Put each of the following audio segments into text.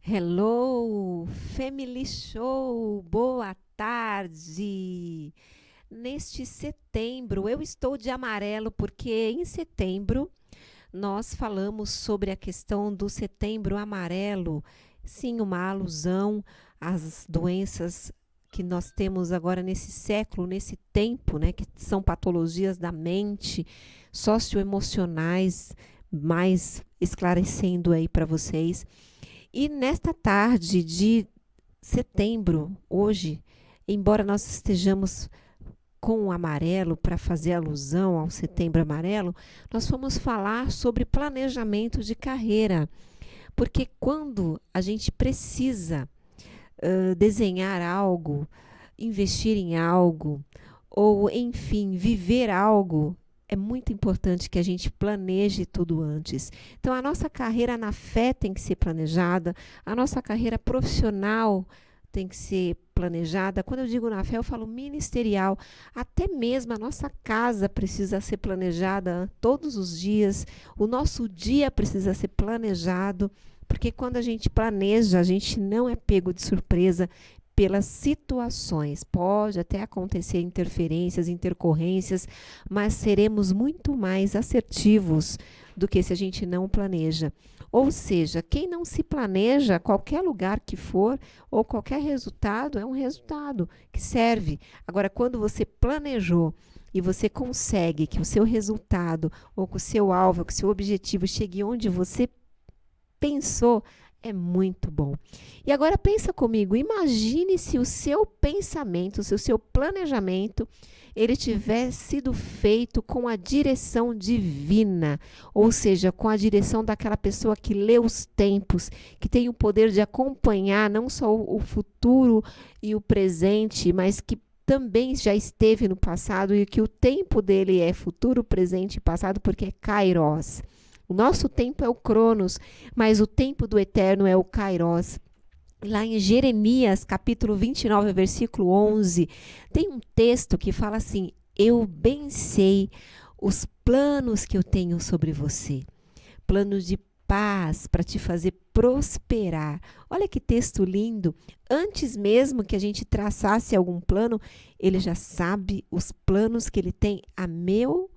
Hello, Family Show, boa tarde. Neste setembro, eu estou de amarelo porque em setembro nós falamos sobre a questão do setembro amarelo. Sim, uma alusão às doenças que nós temos agora nesse século, nesse tempo, né, que são patologias da mente, socioemocionais, mais esclarecendo aí para vocês. E nesta tarde de setembro, hoje, embora nós estejamos com o amarelo para fazer alusão ao setembro amarelo, nós vamos falar sobre planejamento de carreira. Porque quando a gente precisa desenhar algo, investir em algo, ou enfim, viver algo, é muito importante que a gente planeje tudo antes. Então, a nossa carreira na fé tem que ser planejada, a nossa carreira profissional tem que ser planejada. Quando eu digo na fé, eu falo ministerial. Até mesmo a nossa casa precisa ser planejada todos os dias. O nosso dia precisa ser planejado, porque quando a gente planeja, a gente não é pego de surpresa pelas situações. Pode até acontecer interferências, intercorrências, mas seremos muito mais assertivos do que se a gente não planeja. Ou seja, quem não se planeja, qualquer lugar que for, ou qualquer resultado, é um resultado que serve. Agora, quando você planejou e você consegue que o seu resultado, ou que o seu alvo, que o seu objetivo chegue onde você pensou, é muito bom. E agora pensa comigo, imagine se o seu pensamento, se o seu planejamento, ele tivesse sido feito com a direção divina, ou seja, com a direção daquela pessoa que lê os tempos, que tem o poder de acompanhar não só o futuro e o presente, mas que também já esteve no passado e que o tempo dele é futuro, presente e passado, porque é Kairos. O nosso tempo é o Cronos, mas o tempo do eterno é o Kairos. Lá em Jeremias, capítulo 29, versículo 11, tem um texto que fala assim: eu bem sei os planos que eu tenho sobre você, planos de paz para te fazer prosperar. Olha que texto lindo. Antes mesmo que a gente traçasse algum plano, ele já sabe os planos que ele tem a meu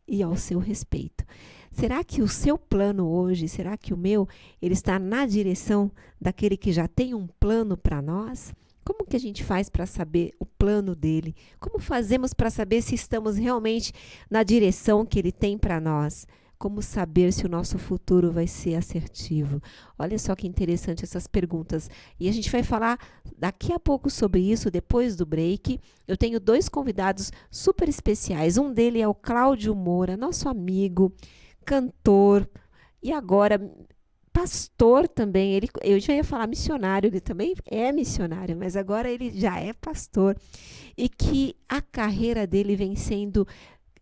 e ao seu respeito. Será que o seu plano hoje, será que o meu, ele está na direção daquele que já tem um plano para nós? Como que a gente faz para saber o plano dele? Como fazemos para saber se estamos realmente na direção que ele tem para nós? Como saber se o nosso futuro vai ser assertivo? Olha só que interessante essas perguntas. E a gente vai falar daqui a pouco sobre isso, depois do break. Eu tenho 2 convidados super especiais. Um dele é o Cláudio Moura, nosso amigo, cantor e agora pastor também. Eu já ia falar missionário, ele também é missionário, mas agora ele já é pastor. E que a carreira dele vem sendo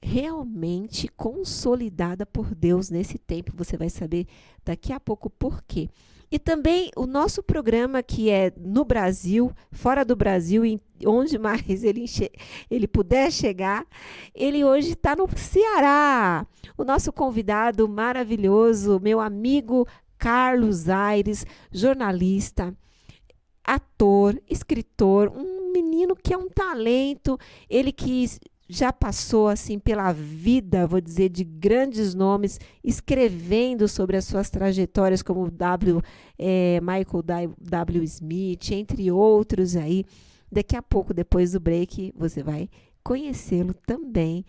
realmente consolidada por Deus nesse tempo. Você vai saber daqui a pouco por quê. E também o nosso programa, que é no Brasil, fora do Brasil, onde mais ele puder chegar, ele hoje está no Ceará. O nosso convidado maravilhoso, meu amigo Carlos Aires, jornalista, ator, escritor, um menino que é um talento, ele que já passou assim pela vida, vou dizer, de grandes nomes, escrevendo sobre as suas trajetórias, como Michael W. Smith, entre outros aí. Daqui a pouco, depois do break, você vai conhecê-lo também.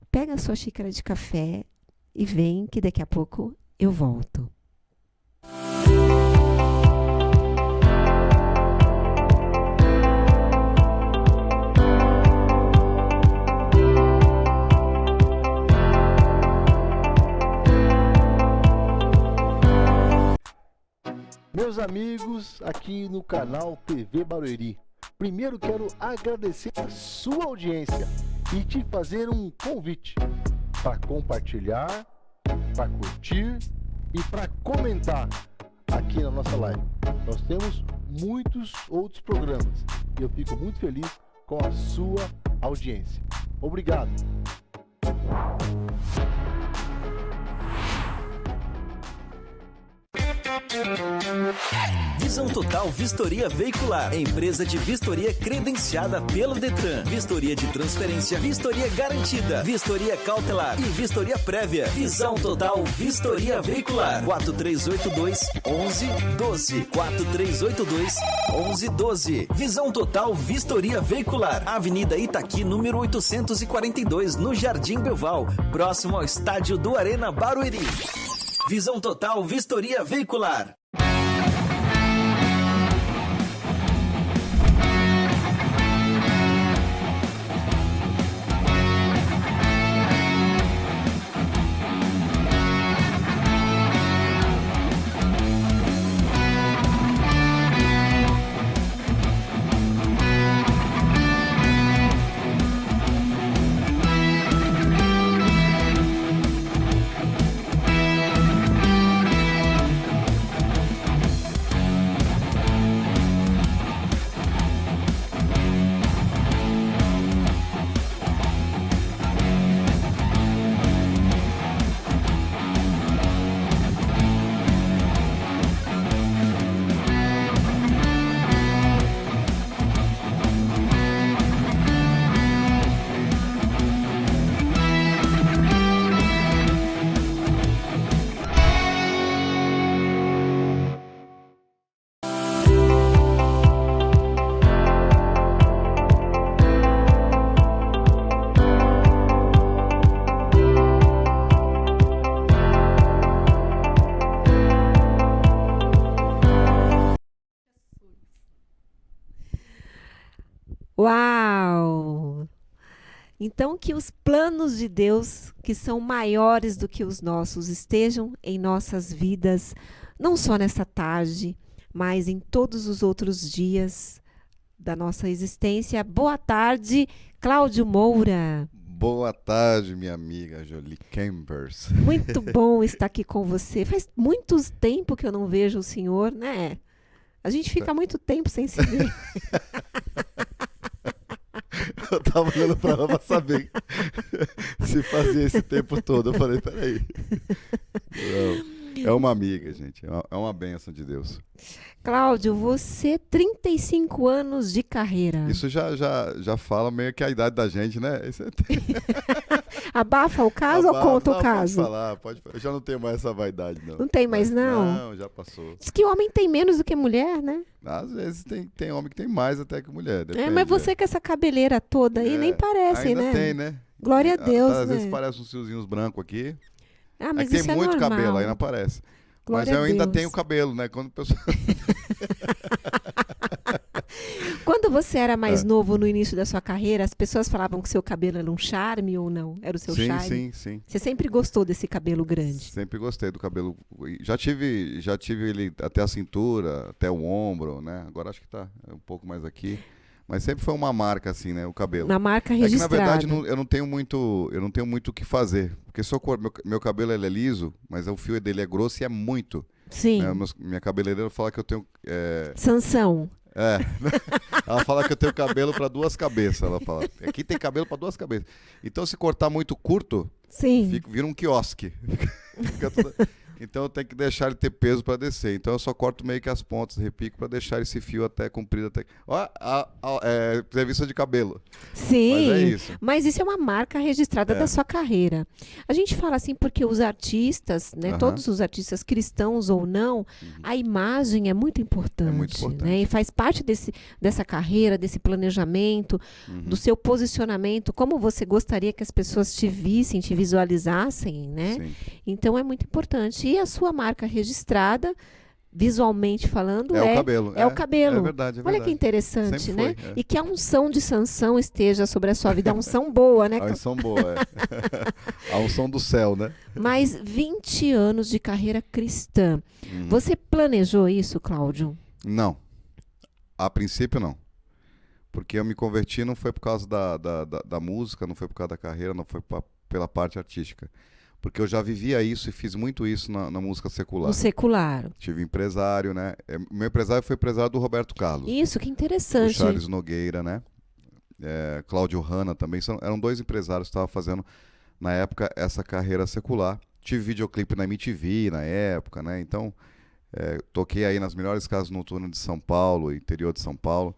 Pega a sua xícara de café e vem que daqui a pouco eu volto. Meus amigos, aqui no canal TV Barueri, primeiro quero agradecer a sua audiência e te fazer um convite para compartilhar, para curtir e para comentar aqui na nossa live. Nós temos muitos outros programas e eu fico muito feliz com a sua audiência. Obrigado! Visão Total Vistoria Veicular, empresa de vistoria credenciada pelo Detran. Vistoria de transferência, vistoria garantida, vistoria cautelar e vistoria prévia. Visão Total Vistoria Veicular. 4382-1112. 4382-1112. Visão Total Vistoria Veicular. Avenida Itaqui, número 842, no Jardim Belval, próximo ao estádio do Arena Barueri. Visão Total Vistoria Veicular. Uau! Então, que os planos de Deus, que são maiores do que os nossos, estejam em nossas vidas, não só nessa tarde, mas em todos os outros dias da nossa existência. Boa tarde, Cláudio Moura. Boa tarde, minha amiga Jolie Campers. Muito bom estar aqui com você. Faz muito tempo que eu não vejo o senhor, né? A gente fica muito tempo sem se ver. Eu tava olhando pra ela pra saber se fazia esse tempo todo. Eu falei, peraí. É uma amiga, gente. É uma bênção de Deus. Cláudio, você 35 anos de carreira. Isso já fala meio que a idade da gente, né? Isso Abafa o caso ou conta o caso? Pode falar, pode falar. Eu já não tenho mais essa vaidade, não. Não tem mais, não? Não, já passou. Diz que homem tem menos do que mulher, né? Às vezes tem homem que tem mais até que mulher. Depende, mas você com essa cabeleira toda aí nem parece, ainda né? Tem, né? Glória a Deus, Às né? vezes parece uns fiozinhos brancos aqui. Mas tem isso muito é normal. cabelo, aí não aparece. Glória mas eu a ainda Deus. tenho cabelo, né? Quando a pessoa... Quando você era mais novo, no início da sua carreira, as pessoas falavam que seu cabelo era um charme ou não? Era o seu charme? Sim. Você sempre gostou desse cabelo grande? Sempre gostei do cabelo. Já tive ele até a cintura, até o ombro, né? Agora acho que tá um pouco mais aqui. Mas sempre foi uma marca, assim, né? O cabelo. Uma marca registrada. É que, na verdade, eu não tenho muito o que fazer. Porque meu cabelo ele é liso, mas o fio dele é grosso e é muito. Sim. Minha cabeleireira fala que eu tenho... Sansão. Ela fala que eu tenho cabelo para duas cabeças. Ela fala, aqui tem cabelo para duas cabeças. Então, se cortar muito curto, vira um quiosque. Então, eu tenho que deixar ele ter peso para descer. Então, eu só corto meio que as pontas, repico para deixar esse fio até comprido. Até... entrevista de cabelo. Sim, mas é isso. Mas isso é uma marca registrada da sua carreira. A gente fala assim porque os artistas, né, todos os artistas cristãos ou não, a imagem é muito importante. É muito importante. Né, e faz parte dessa carreira, desse planejamento, do seu posicionamento, como você gostaria que as pessoas te vissem, te visualizassem, né? Sim. Então é muito importante. E a sua marca registrada, visualmente falando, o cabelo. É o cabelo. É verdade, Olha que interessante, sempre né? foi, E que a unção de Sansão esteja sobre a sua vida. A unção boa, né? A unção boa, A unção do céu, né? Mais 20 anos de carreira cristã. Você planejou isso, Cláudio? Não. A princípio, não. Porque eu me converti não foi por causa da música, não foi por causa da carreira, não foi pela parte artística. Porque eu já vivia isso e fiz muito isso na música secular. No secular. Tive empresário, né? Meu empresário foi empresário do Roberto Carlos. Isso, que interessante. O Charles Nogueira, né? Cláudio Hanna também. Eram dois empresários que estavam fazendo, na época, essa carreira secular. Tive videoclipe na MTV na época, né? Então, Toquei aí nas melhores casas noturnas de São Paulo, interior de São Paulo.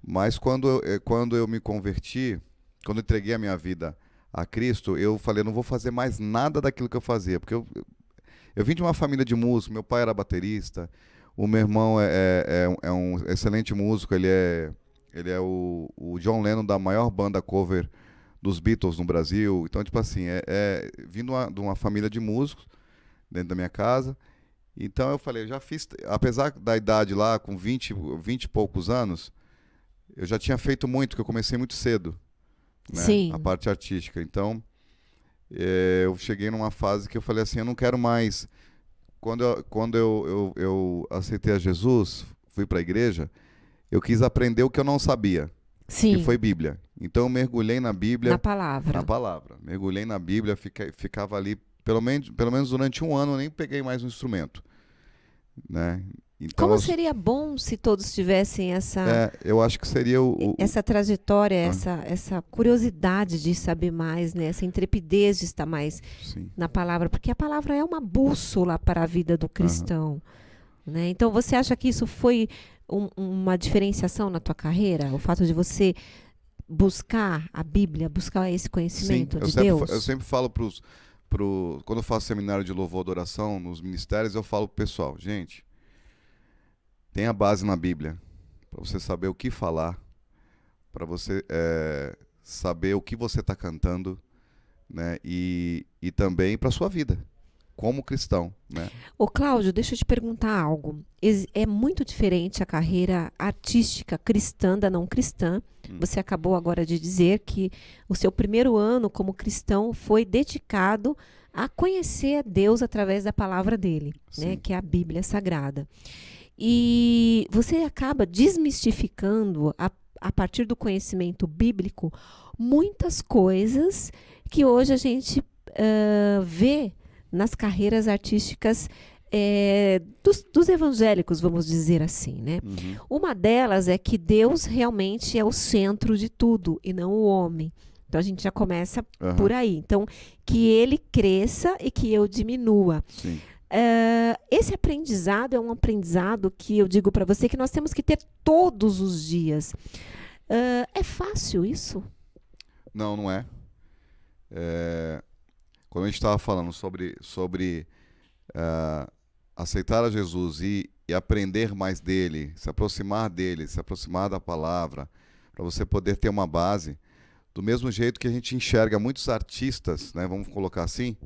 Mas quando eu me converti, quando eu entreguei a minha vida a Cristo, eu falei, eu não vou fazer mais nada daquilo que eu fazia. Porque eu vim de uma família de músicos, meu pai era baterista, o meu irmão é um excelente músico, ele é o John Lennon da maior banda cover dos Beatles no Brasil. Então, tipo assim, vim de uma família de músicos dentro da minha casa. Então eu falei, eu já fiz, apesar da idade lá, com 20 e poucos anos, eu já tinha feito muito, porque eu comecei muito cedo, né? Sim. A parte artística. Então, eu cheguei numa fase que eu falei assim, eu não quero mais... Quando eu aceitei a Jesus, fui para a igreja, eu quis aprender o que eu não sabia, Sim. que foi Bíblia. Então eu mergulhei na Bíblia. Na palavra. Mergulhei na Bíblia, ficava ali, pelo menos durante um ano, eu nem peguei mais um instrumento, né? Então, como seria bom se todos tivessem essa... eu acho que seria essa trajetória, essa curiosidade de saber mais, né? Essa intrepidez de estar mais na palavra. Porque a palavra é uma bússola para a vida do cristão. Né? Então, você acha que isso foi uma diferenciação na tua carreira? O fato de você buscar a Bíblia, buscar esse conhecimento de Deus? Eu sempre falo quando eu faço seminário de louvor e adoração nos ministérios, eu falo pro pessoal, gente... Tem a base na Bíblia, para você saber o que falar, para você saber o que você está cantando, né? E também para a sua vida, como cristão, né? Ô Cláudio, deixa eu te perguntar algo. É muito diferente a carreira artística cristã da não cristã. Você acabou agora de dizer que o seu primeiro ano como cristão foi dedicado a conhecer a Deus através da palavra dele, né? Que é a Bíblia Sagrada. E você acaba desmistificando, a partir do conhecimento bíblico, muitas coisas que hoje a gente vê nas carreiras artísticas dos evangélicos, vamos dizer assim, né? Uma delas é que Deus realmente é o centro de tudo e não o homem. Então, a gente já começa por aí. Então, que ele cresça e que eu diminua. Sim. Esse aprendizado é um aprendizado que eu digo para você que nós temos que ter todos os dias. É fácil isso? Não, não é. Quando a gente estava falando sobre aceitar a Jesus e aprender mais dele, se aproximar da palavra, para você poder ter uma base, do mesmo jeito que a gente enxerga muitos artistas, né, vamos colocar assim,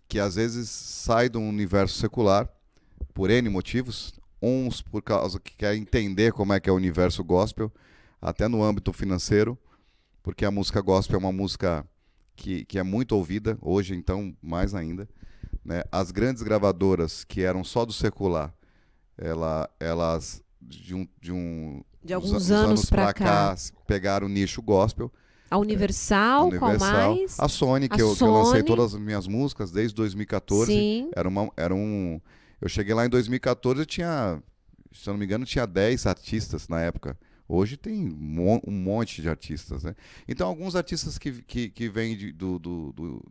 que às vezes sai do universo secular por N motivos, uns por causa que quer entender como é que é o universo gospel, até no âmbito financeiro, porque a música gospel é uma música que é muito ouvida, hoje então mais ainda, né? As grandes gravadoras que eram só do secular, elas de alguns anos para cá pegaram o nicho gospel. A Universal, qual mais? A Sony, que eu lancei todas as minhas músicas desde 2014. Sim. Eu cheguei lá em 2014 e tinha, se eu não me engano, tinha 10 artistas na época. Hoje tem um monte de artistas, né? Então, alguns artistas que vêm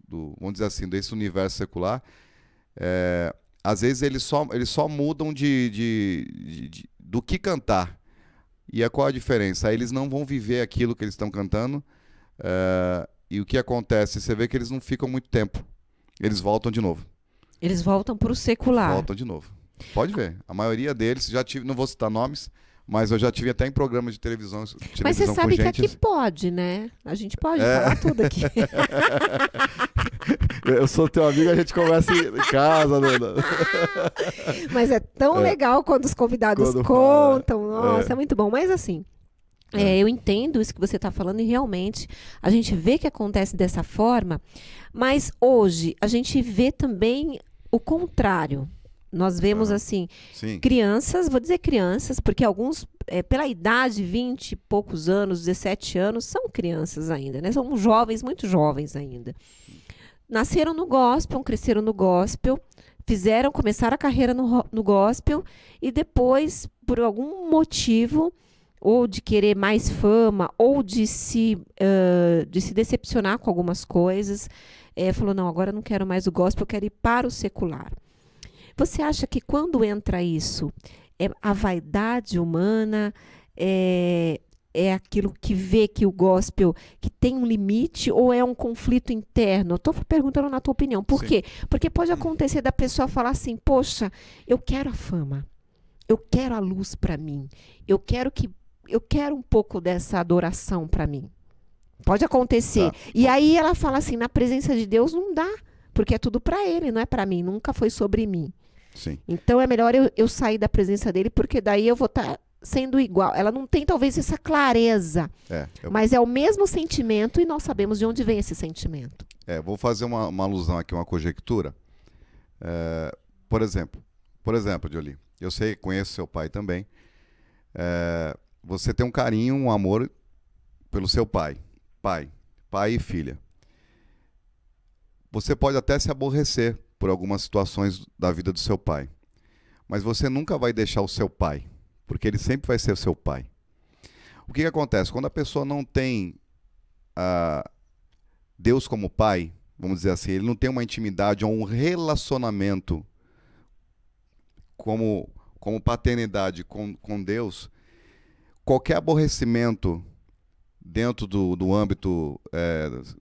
vamos dizer assim, desse universo secular, às vezes eles só mudam do que cantar. E qual a diferença? Aí eles não vão viver aquilo que eles estão cantando. E o que acontece? Você vê que eles não ficam muito tempo. Eles voltam de novo. Eles voltam para o secular. Voltam de novo. Pode ver. A maioria deles, não vou citar nomes, mas eu já tive até em programas de televisão. Mas você sabe que aqui pode, né? A gente pode falar tudo aqui. Eu sou teu amigo, a gente conversa em casa. Mas é tão legal quando os convidados contam. Nossa, é muito bom. Mas assim, eu entendo isso que você está falando e realmente a gente vê que acontece dessa forma. Mas hoje a gente vê também o contrário. Nós vemos assim, crianças, vou dizer crianças, porque alguns, pela idade, 20 e poucos anos, 17 anos, são crianças ainda, né? São jovens, muito jovens ainda. Nasceram no gospel, cresceram no gospel, começaram a carreira no gospel e depois, por algum motivo, ou de querer mais fama, ou de se decepcionar com algumas coisas, falou, não, agora eu não quero mais o gospel, eu quero ir para o secular. Você acha que quando entra isso, é a vaidade humana, é aquilo que vê que o gospel que tem um limite ou é um conflito interno? Estou perguntando na tua opinião. Por quê? Porque pode acontecer da pessoa falar assim, poxa, eu quero a fama, eu quero a luz para mim, eu quero um pouco dessa adoração para mim. Pode acontecer. E aí ela fala assim, na presença de Deus não dá, porque é tudo para ele, não é para mim, nunca foi sobre mim. Sim. Então é melhor eu sair da presença dele, porque daí eu vou estar sendo igual. Ela não tem talvez essa clareza, mas é o mesmo sentimento e nós sabemos de onde vem esse sentimento. Vou fazer uma alusão aqui, uma conjectura. Por exemplo, Jolie, eu sei, conheço seu pai também. Você tem um carinho, um amor pelo seu pai e filha. Você pode até se aborrecer por algumas situações da vida do seu pai, mas você nunca vai deixar o seu pai, porque ele sempre vai ser o seu pai. O que acontece? Quando a pessoa não tem Deus como pai, vamos dizer assim, ele não tem uma intimidade ou um relacionamento como paternidade com Deus, qualquer aborrecimento dentro do âmbito,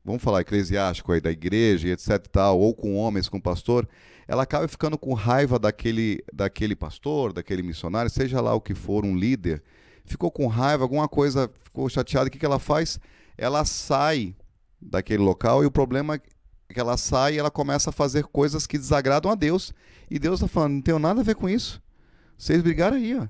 vamos falar, eclesiástico, aí, da igreja, etc. e tal, ou com homens, com pastor, ela acaba ficando com raiva daquele pastor, daquele missionário, seja lá o que for, um líder, ficou com raiva, alguma coisa, ficou chateada, o que ela faz? Ela sai daquele local, e o problema é que ela sai e ela começa a fazer coisas que desagradam a Deus, e Deus está falando, não tenho nada a ver com isso, vocês brigaram aí, ó.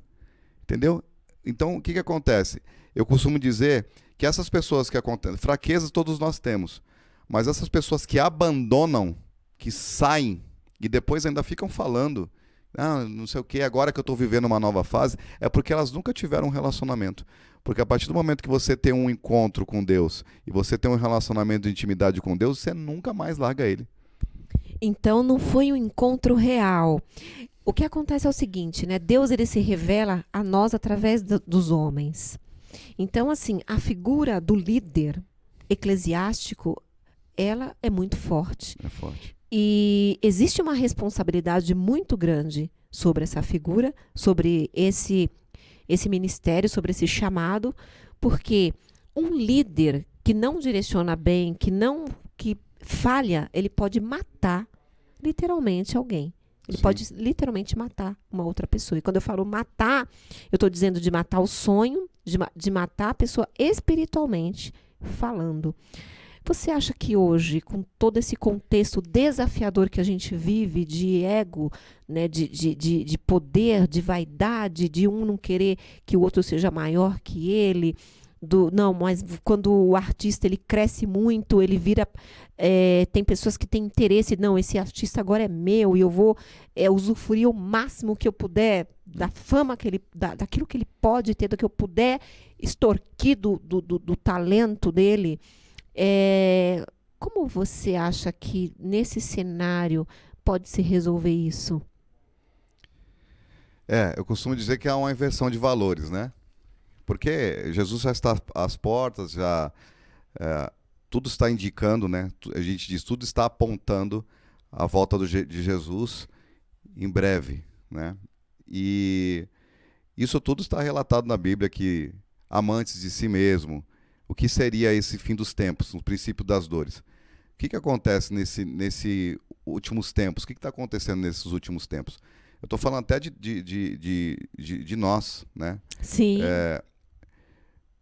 Entendeu? Então, o que acontece? Eu costumo dizer que essas pessoas que acontecem, fraquezas todos nós temos, mas essas pessoas que abandonam, que saem, e depois ainda ficam falando, não sei o que, agora que eu estou vivendo uma nova fase, é porque elas nunca tiveram um relacionamento. Porque a partir do momento que você tem um encontro com Deus, e você tem um relacionamento de intimidade com Deus, você nunca mais larga ele. Então não foi um encontro real. O que acontece é o seguinte, né? Deus, ele se revela a nós através dos homens. Então, assim, a figura do líder eclesiástico, ela é muito forte. É forte. E existe uma responsabilidade muito grande sobre essa figura, sobre esse ministério, sobre esse chamado, porque um líder que não direciona bem, que falha, ele pode matar literalmente alguém. Ele Sim. pode literalmente matar uma outra pessoa. E quando eu falo matar, eu estou dizendo de matar o sonho, de matar a pessoa espiritualmente falando. Você acha que hoje, com todo esse contexto desafiador que a gente vive, de ego, né, de poder, de vaidade, de um não querer que o outro seja maior que ele, mas quando o artista ele cresce muito, ele vira... tem pessoas que têm interesse, não, esse artista agora é meu e eu vou usufruir o máximo que eu puder da fama, daquilo que ele pode ter, do que eu puder extorquir do talento dele. Como você acha que nesse cenário pode se resolver isso? Eu costumo dizer que há uma inversão de valores, né? Porque Jesus já está às portas, tudo está indicando, né? A gente diz, tudo está apontando a volta de Jesus em breve, né? E isso tudo está relatado na Bíblia, que amantes de si mesmo, o que seria esse fim dos tempos, o princípio das dores. O que acontece nesse últimos tempos? O que está acontecendo nesses últimos tempos? Eu estou falando até de nós, né? Sim.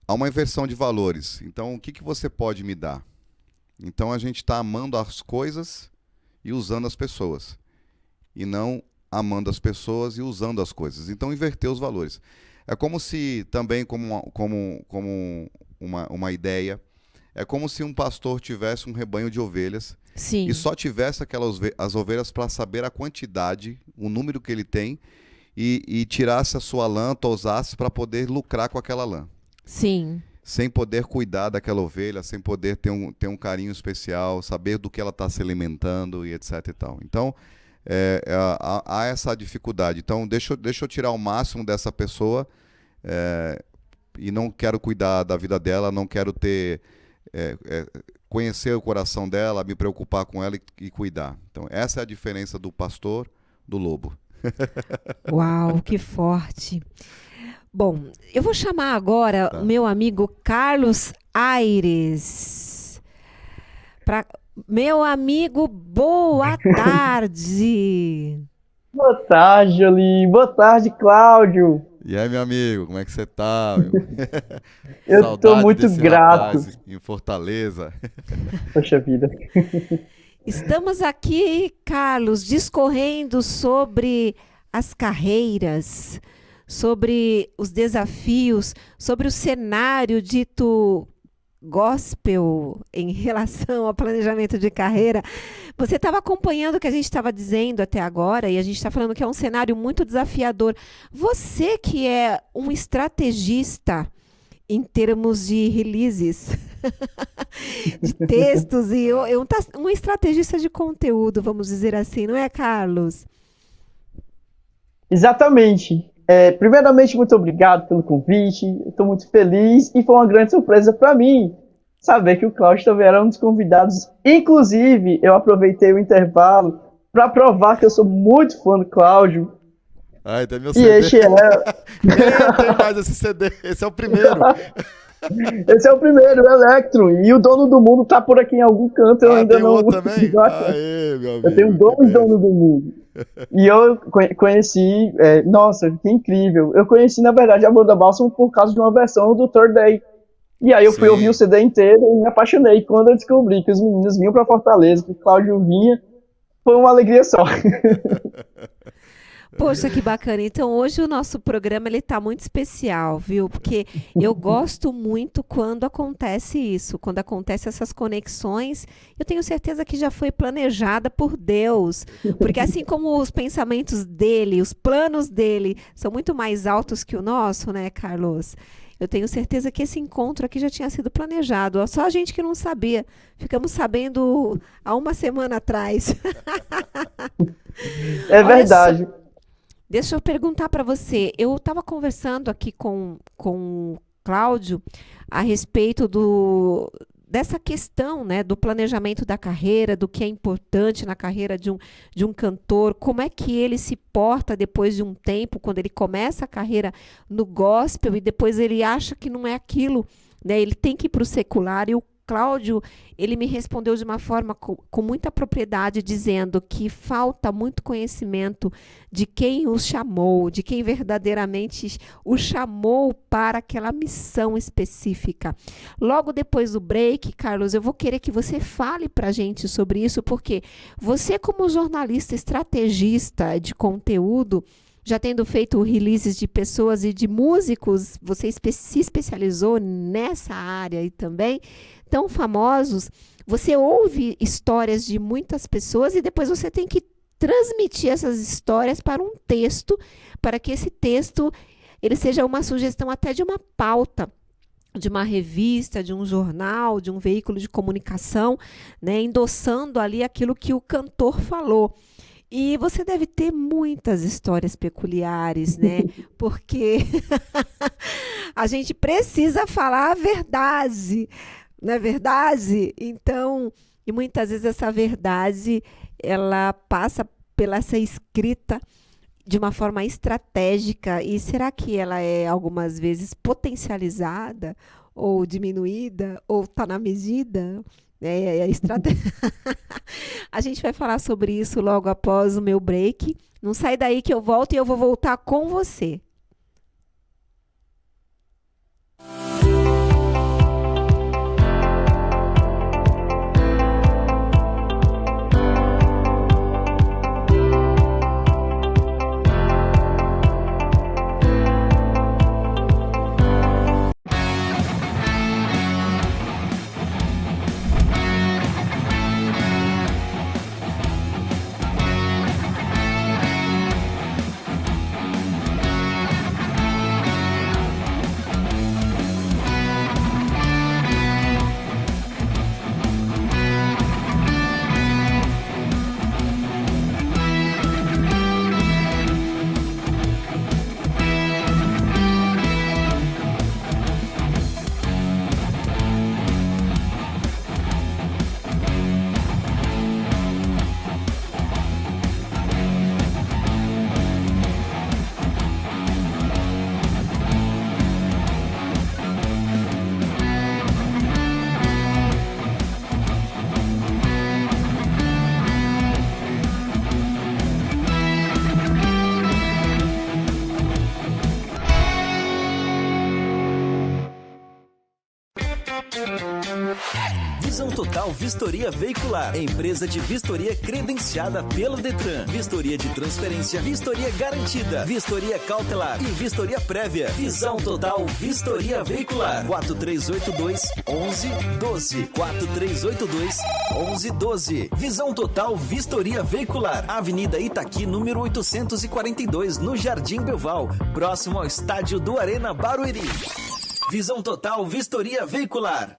Há uma inversão de valores. Então, o que você pode me dar? Então, a gente está amando as coisas e usando as pessoas. E não amando as pessoas e usando as coisas. Então, inverter os valores. É como se, também como uma ideia, é como se um pastor tivesse um rebanho de ovelhas. Sim. E só tivesse as ovelhas para saber a quantidade, o número que ele tem, e tirasse a sua lã, tosasse para poder lucrar com aquela lã. Sim. Sem poder cuidar daquela ovelha, sem poder ter um carinho especial, saber do que ela está se alimentando e etc e tal. Então, há essa dificuldade. Então, deixa eu tirar o máximo dessa pessoa e não quero cuidar da vida dela, não quero conhecer o coração dela, me preocupar com ela e cuidar. Então, essa é a diferença do pastor do lobo. Uau, que forte. Bom, eu vou chamar agora o meu amigo Carlos Aires. Meu amigo, boa tarde. Boa tarde, Jolie. Boa tarde, Cláudio. E aí, meu amigo, como é que você tá? Eu estou muito grato. Em Fortaleza. Poxa vida. Estamos aqui, Carlos, discorrendo sobre as carreiras, sobre os desafios, sobre o cenário dito gospel em relação ao planejamento de carreira. Você estava acompanhando o que a gente estava dizendo até agora e a gente está falando que é um cenário muito desafiador. Você que é um estrategista em termos de releases, de textos, e um estrategista de conteúdo, vamos dizer assim, não é, Carlos? Exatamente. Primeiramente, muito obrigado pelo convite. Estou muito feliz e foi uma grande surpresa para mim saber que o Cláudio também era um dos convidados. Inclusive, eu aproveitei o intervalo para provar que eu sou muito fã do Cláudio. Ah, tem meu CD. E este Eu tenho mais esse CD. Esse é o primeiro. Esse é o primeiro, o Electron. E o Dono do Mundo tá por aqui em algum canto. Eu ainda tem não. Outro também? Aê, meu amigo. Eu tenho dois Donos do Mundo. E eu conheci. Nossa, que incrível. Eu conheci, na verdade, a banda Balsam por causa de uma versão do Third Day. E aí eu fui ouvir o CD inteiro e me apaixonei. Quando eu descobri que os meninos vinham pra Fortaleza, que o Cláudio vinha, foi uma alegria só. Poxa, que bacana. Então, hoje o nosso programa ele tá muito especial, viu? Porque eu gosto muito quando acontece isso, quando acontecem essas conexões. Eu tenho certeza que já foi planejada por Deus. Porque assim como os pensamentos dele, os planos dele são muito mais altos que o nosso, né, Carlos? Eu tenho certeza que esse encontro aqui já tinha sido planejado. Só a gente que não sabia. Ficamos sabendo há uma semana atrás. É verdade. Deixa eu perguntar para você. Eu estava conversando aqui com o Cláudio a respeito dessa questão, né, do planejamento da carreira, do que é importante na carreira de um cantor, como é que ele se porta depois de um tempo, quando ele começa a carreira no gospel e depois ele acha que não é aquilo, né, ele tem que ir para o secular. E o Cláudio, ele me respondeu de uma forma com muita propriedade, dizendo que falta muito conhecimento de quem os chamou, de quem verdadeiramente o chamou para aquela missão específica. Logo depois do break, Carlos, eu vou querer que você fale para a gente sobre isso, porque você, como jornalista estrategista de conteúdo, já tendo feito releases de pessoas e de músicos, você se especializou nessa área e também, tão famosos, você ouve histórias de muitas pessoas e depois você tem que transmitir essas histórias para um texto, para que esse texto ele seja uma sugestão até de uma pauta, de uma revista, de um jornal, de um veículo de comunicação, né, endossando ali aquilo que o cantor falou. E você deve ter muitas histórias peculiares, né? Porque a gente precisa falar a verdade, não é verdade? Então, e muitas vezes essa verdade, ela passa pela essa escrita de uma forma estratégica. E será que ela é algumas vezes potencializada ou diminuída ou está na medida? A gente vai falar sobre isso logo após o meu break. Não sai daí que eu volto e eu vou voltar com você. Total Vistoria Veicular, empresa de vistoria credenciada pelo Detran. Vistoria de transferência, vistoria garantida, vistoria cautelar e vistoria prévia. Visão Total Vistoria Veicular. 4382-1112. 4382-1112. Visão Total Vistoria Veicular. Avenida Itaqui, número 842, no Jardim Belval, próximo ao estádio do Arena Barueri. Visão Total Vistoria Veicular.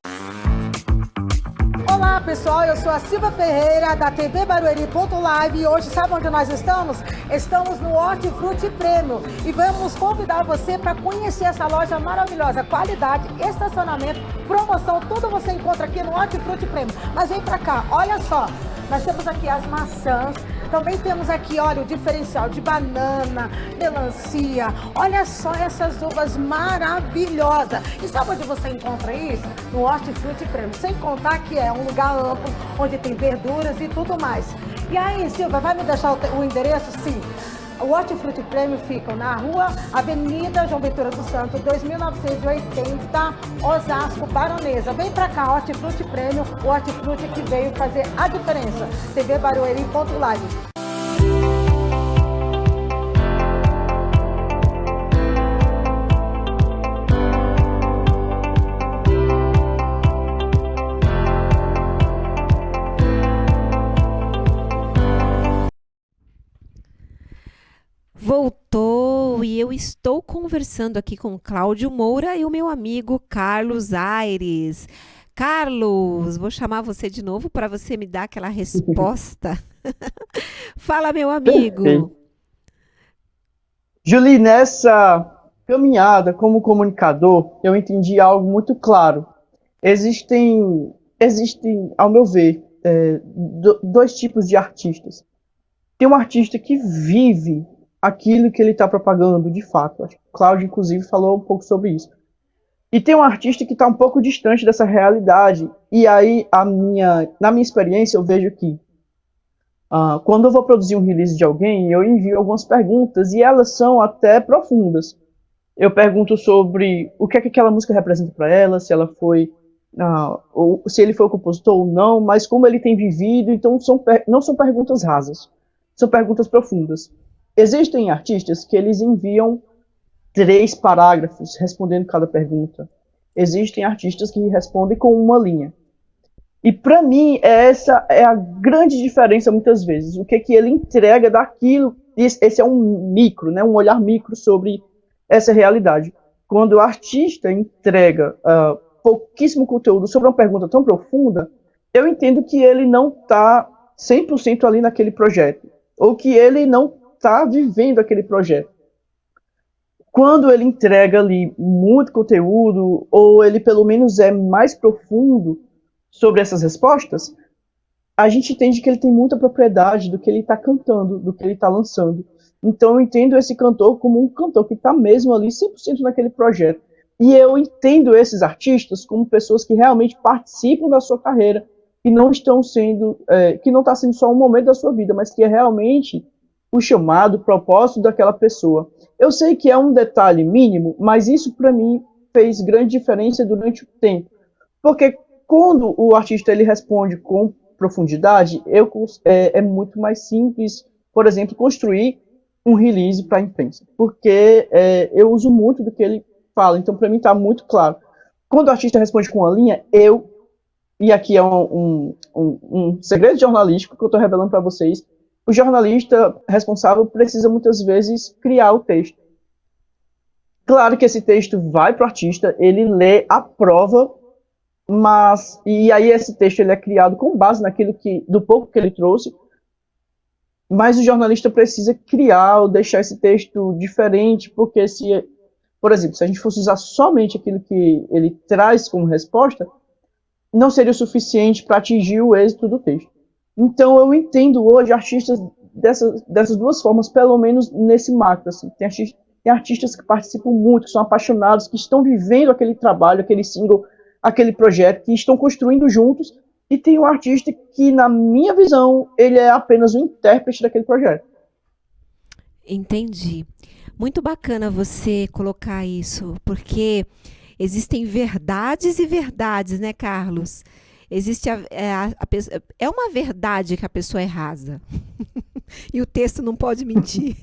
Olá pessoal, eu sou a Silva Ferreira da TV Barueri.live e hoje sabe onde nós estamos? Estamos no Hortifruti Prêmio e vamos convidar você para conhecer essa loja maravilhosa, qualidade, estacionamento, promoção, tudo você encontra aqui no Hortifruti Prêmio. Mas vem para cá, olha só, nós temos aqui as maçãs, também temos aqui, olha, o diferencial de banana, melancia, olha só essas uvas maravilhosas. E sabe onde você encontra isso? No Hortifruti Prêmio, sem contar que é um lugar amplo, onde tem verduras e tudo mais. E aí, Silva, vai me deixar o endereço? Sim. O Hortifruti Prêmio fica na rua Avenida João Ventura do Santo, 2980, Osasco, Baronesa. Vem pra cá, Hortifruti Prêmio, o Hortifruti que veio fazer a diferença. TV Barueri.live. Voltou e eu estou conversando aqui com Cláudio Moura e o meu amigo Carlos Aires. Carlos, vou chamar você de novo para você me dar aquela resposta. Fala, meu amigo. Perfeito. Julie, nessa caminhada como comunicador, eu entendi algo muito claro. Existem ao meu ver, dois tipos de artistas. Tem um artista que vive aquilo que ele está propagando, de fato. Acho que o Cláudio, inclusive, falou um pouco sobre isso. E tem um artista que está um pouco distante dessa realidade. E aí, na minha experiência, eu vejo que quando eu vou produzir um release de alguém, eu envio algumas perguntas e elas são até profundas. Eu pergunto sobre o que é que aquela música representa para ela, se ela foi, ou se ele foi o compositor ou não, mas como ele tem vivido. Então, não são perguntas rasas, são perguntas profundas. Existem artistas que eles enviam 3 parágrafos respondendo cada pergunta. Existem artistas que respondem com uma linha. E para mim, essa é a grande diferença muitas vezes. O que ele entrega daquilo, esse é um micro, né, um olhar micro sobre essa realidade. Quando o artista entrega pouquíssimo conteúdo sobre uma pergunta tão profunda, eu entendo que ele não está 100% ali naquele projeto. Ou que ele não está vivendo aquele projeto. Quando ele entrega ali muito conteúdo, ou ele pelo menos é mais profundo sobre essas respostas, a gente entende que ele tem muita propriedade do que ele está cantando, do que ele está lançando. Então eu entendo esse cantor como um cantor que está mesmo ali 100% naquele projeto. E eu entendo esses artistas como pessoas que realmente participam da sua carreira, que não estão sendo, que não está sendo só um momento da sua vida, mas que é realmente o chamado, o propósito daquela pessoa. Eu sei que é um detalhe mínimo, mas isso para mim fez grande diferença durante o tempo. Porque quando o artista ele responde com profundidade, é muito mais simples, por exemplo, construir um release para a imprensa. Porque eu uso muito do que ele fala, então para mim está muito claro. Quando o artista responde com uma linha, e aqui é um segredo jornalístico que eu estou revelando para vocês, o jornalista responsável precisa muitas vezes criar o texto. Claro que esse texto vai para o artista, ele lê, aprova, e aí esse texto ele é criado com base do pouco que ele trouxe, mas o jornalista precisa criar ou deixar esse texto diferente, porque por exemplo, se a gente fosse usar somente aquilo que ele traz como resposta, não seria o suficiente para atingir o êxito do texto. Então eu entendo hoje artistas dessas duas formas, pelo menos nesse macro. Assim. Tem artistas que participam muito, que são apaixonados, que estão vivendo aquele trabalho, aquele single, aquele projeto, que estão construindo juntos, e tem um artista que, na minha visão, ele é apenas um intérprete daquele projeto. Entendi. Muito bacana você colocar isso, porque existem verdades e verdades, né, Carlos? existe é uma verdade que a pessoa é rasa. E o texto não pode mentir.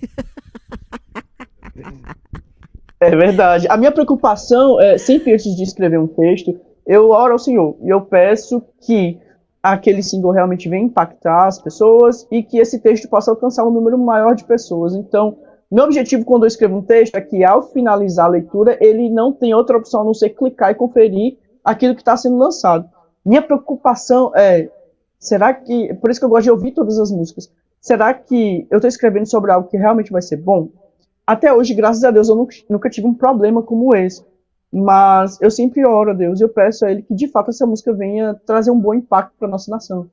É verdade. A minha preocupação é, sempre antes de escrever um texto, eu oro ao Senhor e eu peço que aquele single realmente venha impactar as pessoas e que esse texto possa alcançar um número maior de pessoas. Então, meu objetivo quando eu escrevo um texto é que ao finalizar a leitura, ele não tem outra opção a não ser clicar e conferir aquilo que está sendo lançado. Minha preocupação é, será que, por isso que eu gosto de ouvir todas as músicas, será que eu estou escrevendo sobre algo que realmente vai ser bom? Até hoje, graças a Deus, eu nunca tive um problema como esse. Mas eu sempre oro a Deus e eu peço a Ele que, de fato, essa música venha trazer um bom impacto para a nossa nação.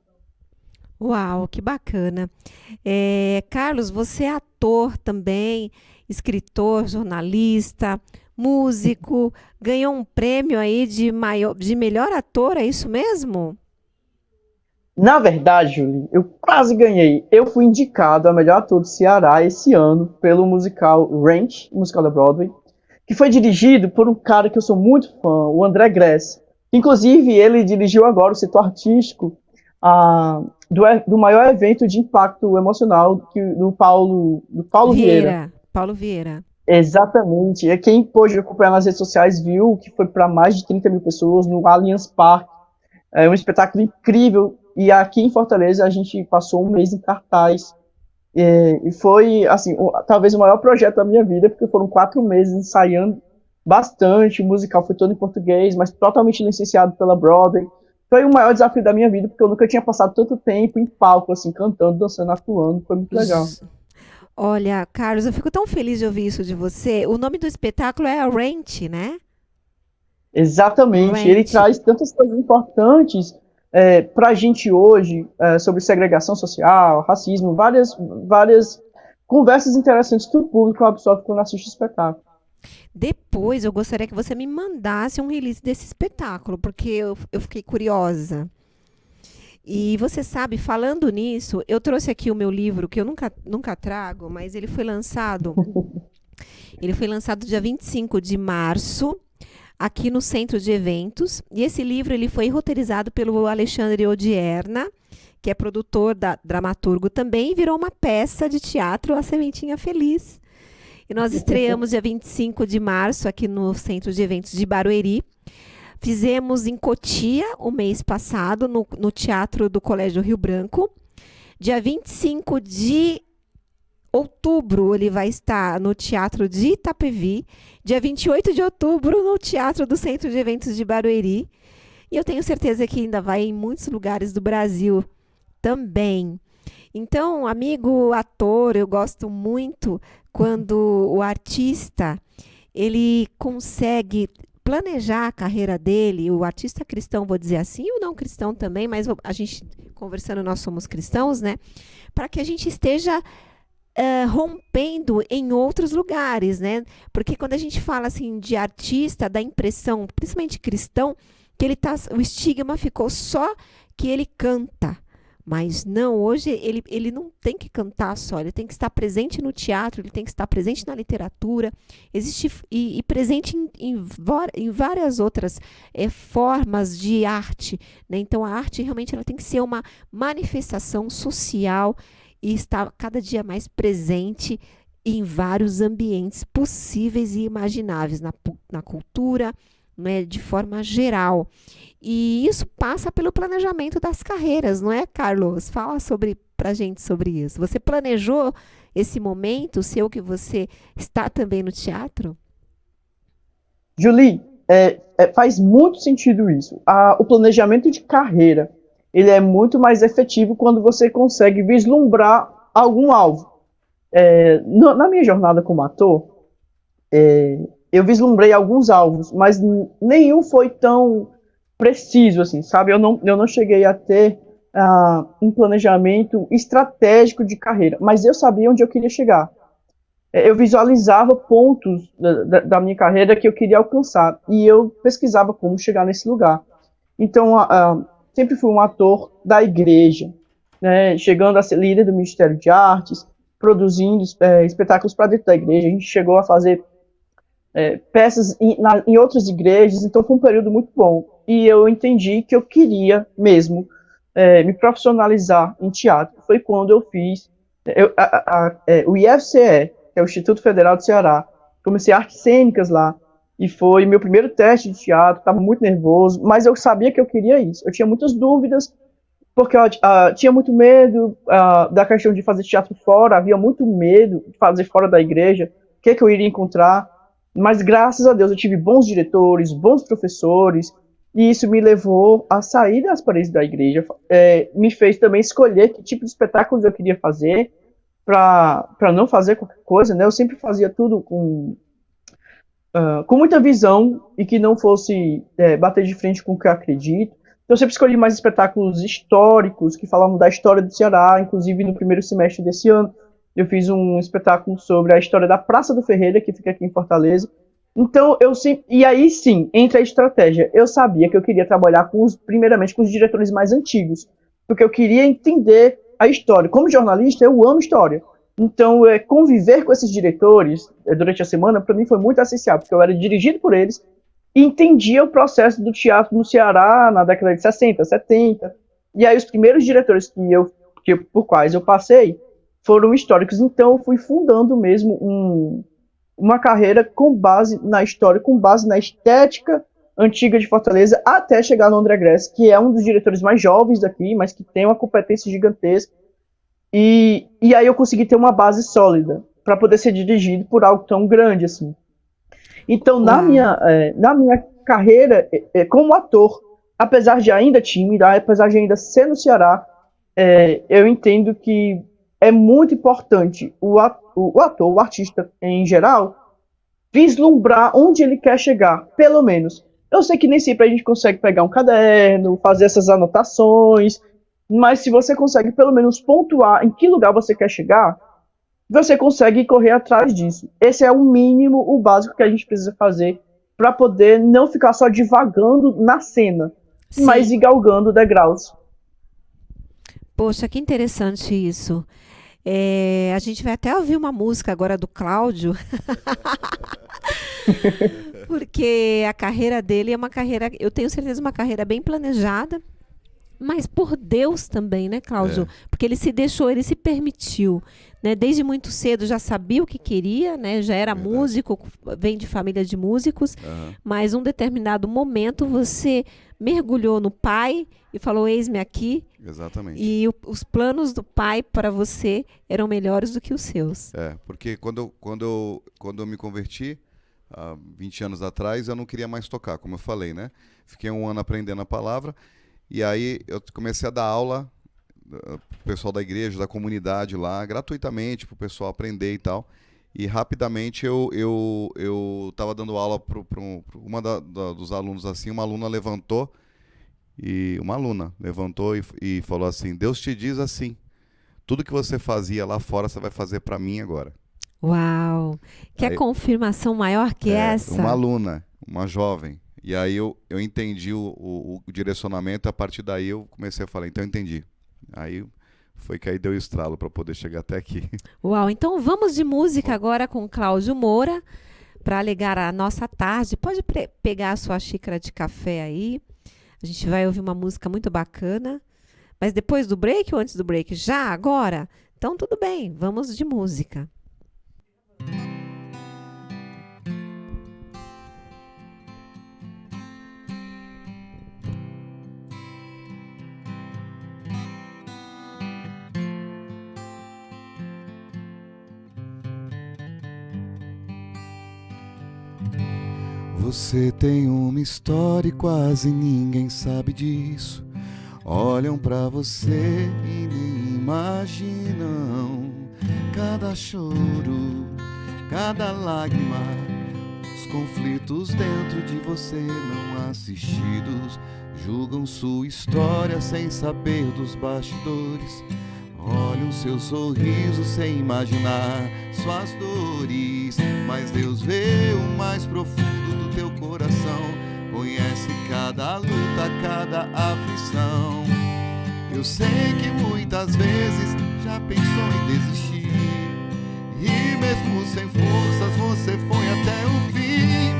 Uau, que bacana. Carlos, você é ator também, escritor, jornalista, músico, ganhou um prêmio aí de melhor ator, é isso mesmo? Na verdade, Julie, eu quase ganhei. Eu fui indicado a melhor ator do Ceará esse ano pelo musical Ranch, musical da Broadway, que foi dirigido por um cara que eu sou muito fã, o André Gress. Inclusive, ele dirigiu agora o setor artístico do maior evento de impacto emocional do Paulo Vieira. Paulo Vieira. Exatamente. E quem pôde acompanhar nas redes sociais viu que foi para mais de 30 mil pessoas no Allianz Parque. É um espetáculo incrível. E aqui em Fortaleza a gente passou um mês em cartaz. E foi, assim, talvez o maior projeto da minha vida, porque foram 4 meses ensaiando bastante. O musical foi todo em português, mas totalmente licenciado pela Broadway. Foi o maior desafio da minha vida, porque eu nunca tinha passado tanto tempo em palco, assim, cantando, dançando, atuando. Foi muito legal. Olha, Carlos, eu fico tão feliz de ouvir isso de você. O nome do espetáculo é Ranch, né? Exatamente. Ranch. Ele traz tantas coisas importantes para a gente hoje, sobre segregação social, racismo, várias conversas interessantes que o público absorve quando assiste o espetáculo. Depois, eu gostaria que você me mandasse um release desse espetáculo, porque eu fiquei curiosa. E você sabe, falando nisso, eu trouxe aqui o meu livro, que eu nunca trago, mas ele foi lançado dia 25 de março, aqui no Centro de Eventos. E esse livro ele foi roteirizado pelo Alexandre Odierna, que é produtor, dramaturgo também, e virou uma peça de teatro, A Sementinha Feliz. E nós estreamos dia 25 de março aqui no Centro de Eventos de Barueri. Fizemos em Cotia o mês passado, no Teatro do Colégio Rio Branco. Dia 25 de outubro, ele vai estar no Teatro de Itapevi. Dia 28 de outubro, no Teatro do Centro de Eventos de Barueri. E eu tenho certeza que ainda vai em muitos lugares do Brasil também. Então, amigo ator, eu gosto muito quando o artista ele consegue planejar a carreira dele, o artista cristão, vou dizer assim, o não cristão também, mas a gente, conversando, nós somos cristãos, né? Para que a gente esteja rompendo em outros lugares, né? Porque quando a gente fala assim de artista, dá a impressão, principalmente cristão, que o estigma ficou só que ele canta. Mas não, hoje ele não tem que cantar só, ele tem que estar presente no teatro, ele tem que estar presente na literatura, e presente em várias outras formas de arte, né? Então a arte realmente ela tem que ser uma manifestação social e estar cada dia mais presente em vários ambientes possíveis e imagináveis, na cultura, né, de forma geral. E isso passa pelo planejamento das carreiras, não é, Carlos? Fala pra gente sobre isso. Você planejou esse momento seu que você está também no teatro? Julie, faz muito sentido isso. O planejamento de carreira, ele é muito mais efetivo quando você consegue vislumbrar algum alvo. Na minha jornada como ator, eu vislumbrei alguns alvos, mas nenhum foi tão preciso, assim, sabe? Eu não cheguei a ter um planejamento estratégico de carreira, mas eu sabia onde eu queria chegar. Eu visualizava pontos da minha carreira que eu queria alcançar, e eu pesquisava como chegar nesse lugar. Então, sempre fui um ator da igreja, né? Chegando a ser líder do Ministério de Artes, produzindo espetáculos para dentro da igreja. A gente chegou a fazer peças em outras igrejas, então foi um período muito bom. e eu entendi que eu queria mesmo me profissionalizar em teatro. Foi quando eu fiz o IFCE, que é o Instituto Federal do Ceará. Comecei artes cênicas lá, e foi meu primeiro teste de teatro, estava muito nervoso, mas eu sabia que eu queria isso. Eu tinha muitas dúvidas, porque eu tinha muito medo da questão de fazer teatro fora, havia muito medo de fazer fora da igreja, o que eu iria encontrar, mas graças a Deus eu tive bons diretores, bons professores, e isso me levou a sair das paredes da igreja, me fez também escolher que tipo de espetáculos eu queria fazer, para não fazer qualquer coisa, né? Eu sempre fazia tudo com muita visão e que não fosse bater de frente com o que eu acredito. Então eu sempre escolhi mais espetáculos históricos que falavam da história do Ceará. Inclusive no primeiro semestre desse ano eu fiz um espetáculo sobre a história da Praça do Ferreira, que fica aqui em Fortaleza. Então e aí sim, entre a estratégia, eu sabia que eu queria trabalhar primeiramente com os diretores mais antigos, porque eu queria entender a história. Como jornalista, eu amo história. Então, conviver com esses diretores durante a semana, para mim, foi muito essencial, porque eu era dirigido por eles e entendia o processo do teatro no Ceará na década de 60, 70. E aí, os primeiros diretores por quais eu passei foram históricos. Então, eu fui fundando mesmo uma carreira com base na história, com base na estética antiga de Fortaleza, até chegar no André Gress, que é um dos diretores mais jovens daqui, mas que tem uma competência gigantesca. E aí eu consegui ter uma base sólida para poder ser dirigido por algo tão grande assim. Então, na minha carreira como ator, apesar de ainda tímido, apesar de ainda ser no Ceará, eu entendo que é muito importante o ator, o artista em geral, vislumbrar onde ele quer chegar, pelo menos. Eu sei que nem sempre a gente consegue pegar um caderno, fazer essas anotações, mas se você consegue pelo menos pontuar em que lugar você quer chegar, você consegue correr atrás disso. Esse é o mínimo, o básico que a gente precisa fazer para poder não ficar só divagando na cena, sim, mas ir galgando degraus. Poxa, que interessante isso. A gente vai até ouvir uma música agora do Cláudio. Porque a carreira dele é uma carreira, eu tenho certeza, uma carreira bem planejada, mas por Deus também, né, Cláudio? Porque ele se permitiu, né? Desde muito cedo já sabia o que queria, né? Já era músico, vem de família de músicos, mas um determinado momento você mergulhou no pai e falou, eis-me aqui. Exatamente. E os planos do pai para você eram melhores do que os seus. Porque quando eu me converti, há 20 anos atrás, eu não queria mais tocar, como eu falei, né? Fiquei 1 ano aprendendo a palavra, e aí eu comecei a dar aula pro pessoal da igreja, da comunidade lá, gratuitamente, pro pessoal aprender e tal. E rapidamente eu estava dando aula para uma dos alunos assim, uma aluna levantou e falou assim, Deus te diz assim, tudo que você fazia lá fora, você vai fazer para mim agora. Uau! Que aí, confirmação maior que essa? Uma aluna, uma jovem. E aí eu entendi o direcionamento, a partir daí eu comecei a falar, então eu entendi. Aí foi que aí deu estralo para poder chegar até aqui. Uau, então vamos de música agora com Cláudio Moura, para alegar a nossa tarde. Pode pegar a sua xícara de café aí. A gente vai ouvir uma música muito bacana. Mas depois do break ou antes do break? Já, agora? Então tudo bem, vamos de música. Você tem uma história e quase ninguém sabe disso. Olham pra você e nem imaginam cada choro, cada lágrima, os conflitos dentro de você não assistidos. Julgam sua história sem saber dos bastidores. Olham seu sorriso sem imaginar suas dores. Mas Deus vê o mais profundo do teu coração, conhece cada luta, cada aflição. Eu sei que muitas vezes já pensou em desistir, e mesmo sem forças você foi até o fim.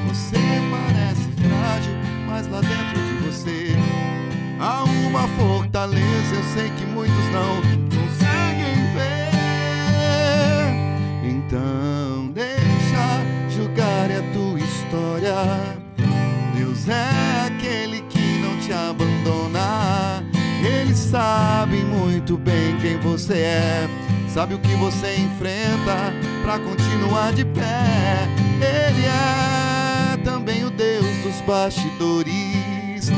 Você parece frágil, mas lá dentro de você. Há uma fortaleza, eu sei que muitos não conseguem ver. Então deixa julgar a tua história. Deus é aquele que não te abandona. Ele sabe muito bem quem você é, sabe o que você enfrenta pra continuar de pé. Ele é também o Deus dos bastidores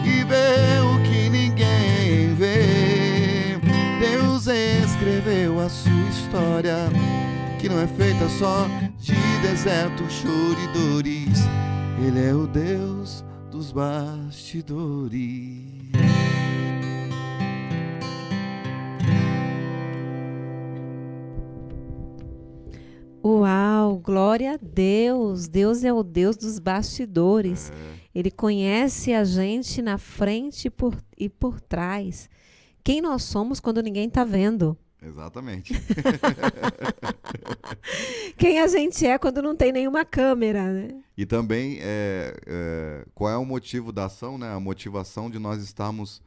e vê o que ninguém vê. Deus escreveu a sua história, que não é feita só de deserto, choro e dores. Ele é o Deus dos bastidores. Uau, glória a Deus. Deus é o Deus dos bastidores. Ele conhece a gente na frente e por trás. Quem nós somos quando ninguém está vendo. Exatamente. Quem a gente é quando não tem nenhuma câmera, né? E também, qual é o motivo da ação, né? A motivação de nós estarmos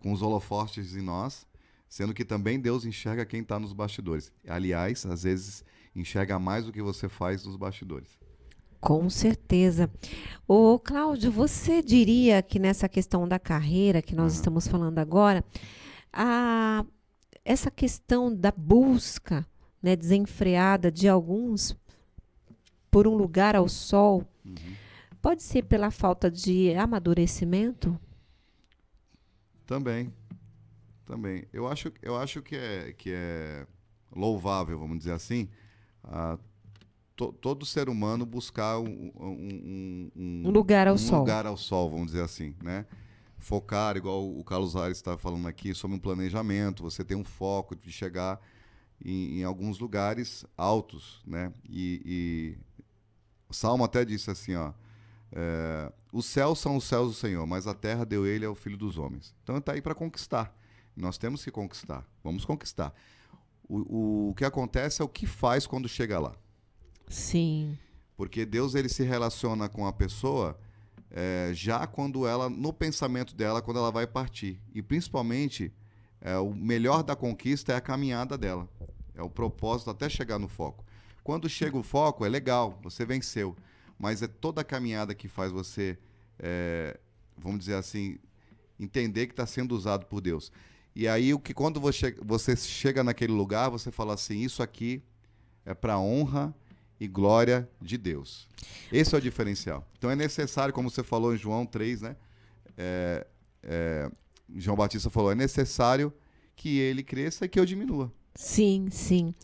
com os holofotes em nós, sendo que também Deus enxerga quem está nos bastidores. Aliás, às vezes enxerga mais do que você faz nos bastidores. Com certeza. Ô, Cláudio, você diria que nessa questão da carreira que nós estamos falando agora, essa questão da busca, né, desenfreada de alguns por um lugar ao sol, pode ser pela falta de amadurecimento? Também. Eu acho que é louvável, vamos dizer assim, todo ser humano buscar um lugar ao sol. Lugar ao sol, vamos dizer assim, né? Focar, igual o Carlos Aires está falando aqui, sobre um planejamento, você tem um foco de chegar em alguns lugares altos, né? E o Salmo até disse assim, ó, os céus são os céus do Senhor, mas a terra deu ele ao Filho dos homens. Então está aí para conquistar. Nós temos que conquistar. Vamos conquistar. O que acontece é o que faz quando chega lá. Sim. Porque Deus ele se relaciona com a pessoa já quando ela, no pensamento dela, quando ela vai partir. E principalmente, o melhor da conquista é a caminhada dela. É o propósito até chegar no foco. Quando chega o foco, é legal, você venceu. Mas é toda a caminhada que faz você, vamos dizer assim, entender que está sendo usado por Deus. E aí, quando você chega naquele lugar, você fala assim, isso aqui é para a honra e glória de Deus. Esse é o diferencial. Então é necessário, como você falou em João 3, né? João Batista falou, é necessário que ele cresça e que eu diminua. Sim, sim.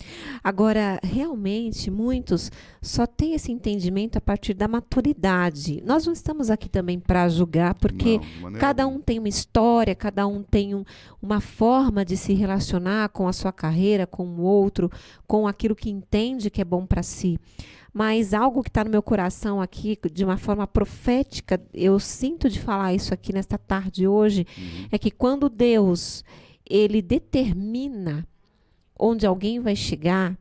Agora, realmente, muitos só têm esse entendimento a partir da maturidade. Nós não estamos aqui também para julgar, porque cada um tem uma história, cada um tem uma forma de se relacionar com a sua carreira, com o outro, com aquilo que entende que é bom para si. Mas algo que está no meu coração aqui, de uma forma profética, eu sinto de falar isso aqui nesta tarde hoje, é que quando Deus, ele determina onde alguém vai chegar,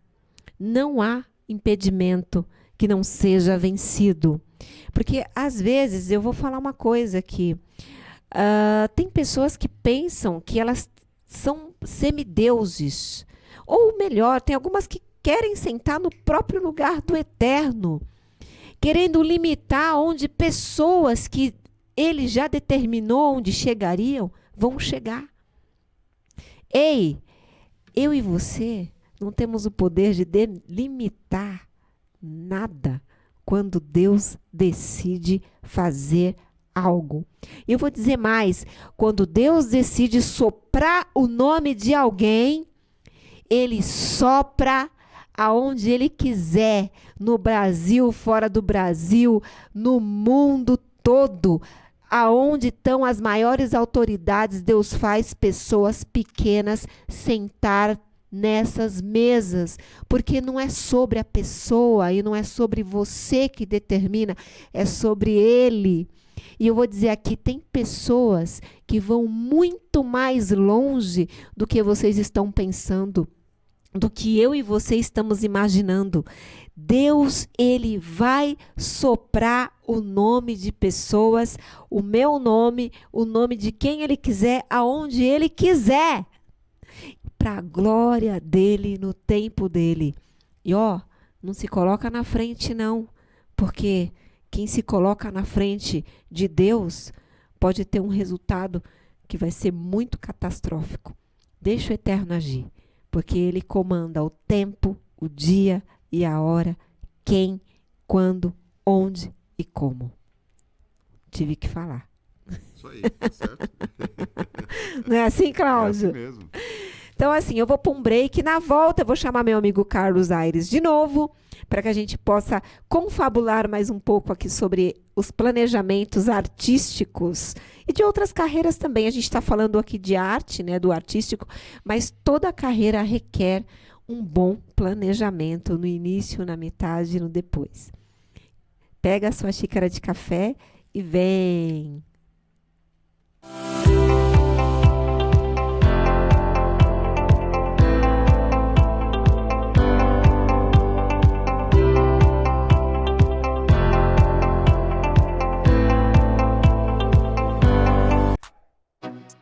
não há impedimento que não seja vencido. Porque, às vezes, eu vou falar uma coisa aqui. Tem pessoas que pensam que elas são semideuses. Ou melhor, tem algumas que querem sentar no próprio lugar do eterno, querendo limitar onde pessoas que ele já determinou onde chegariam, vão chegar. Ei, eu e você não temos o poder de delimitar nada quando Deus decide fazer algo. Eu vou dizer mais, quando Deus decide soprar o nome de alguém, ele sopra aonde ele quiser, no Brasil, fora do Brasil, no mundo todo. Aonde estão as maiores autoridades, Deus faz pessoas pequenas sentar nessas mesas, porque não é sobre a pessoa e não é sobre você que determina, é sobre ele. E eu vou dizer aqui, tem pessoas que vão muito mais longe do que vocês estão pensando. do que eu e você estamos imaginando. Deus, ele vai soprar o nome de pessoas, o meu nome, o nome de quem ele quiser, aonde ele quiser, para a glória dele, no tempo dele. E não se coloca na frente não, porque quem se coloca na frente de Deus pode ter um resultado que vai ser muito catastrófico. Deixa o Eterno agir, porque ele comanda o tempo, o dia e a hora, quem, quando, onde e como. Tive que falar. Isso aí, tá certo. Não é assim, Cláudio? É assim mesmo. Então, assim, eu vou para um break. Na volta, eu vou chamar meu amigo Carlos Aires de novo, para que a gente possa confabular mais um pouco aqui sobre os planejamentos artísticos e de outras carreiras também. A gente está falando aqui de arte, né, do artístico, mas toda carreira requer um bom planejamento no início, na metade e no depois. Pega a sua xícara de café e vem!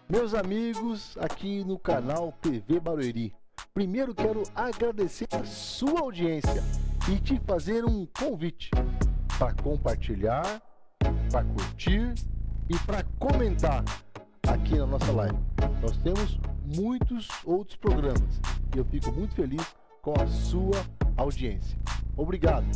Meus amigos, aqui no canal TV Barueri, primeiro quero agradecer a sua audiência e te fazer um convite para compartilhar, para curtir e para comentar aqui na nossa live. Nós temos muitos outros programas e eu fico muito feliz com a sua audiência. Obrigado!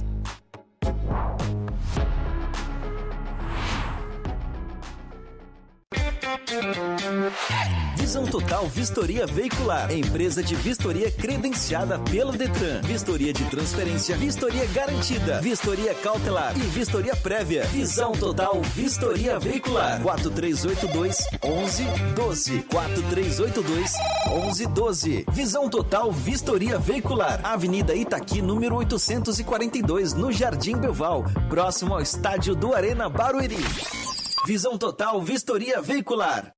Visão Total Vistoria Veicular, empresa de vistoria credenciada pelo Detran. Vistoria de transferência, vistoria garantida, vistoria cautelar e vistoria prévia. Visão Total Vistoria Veicular. 4382-1112. 4382-1112. Visão Total Vistoria Veicular. Avenida Itaqui, número 842, no Jardim Belval, próximo ao estádio do Arena Barueri. Visão Total Vistoria Veicular.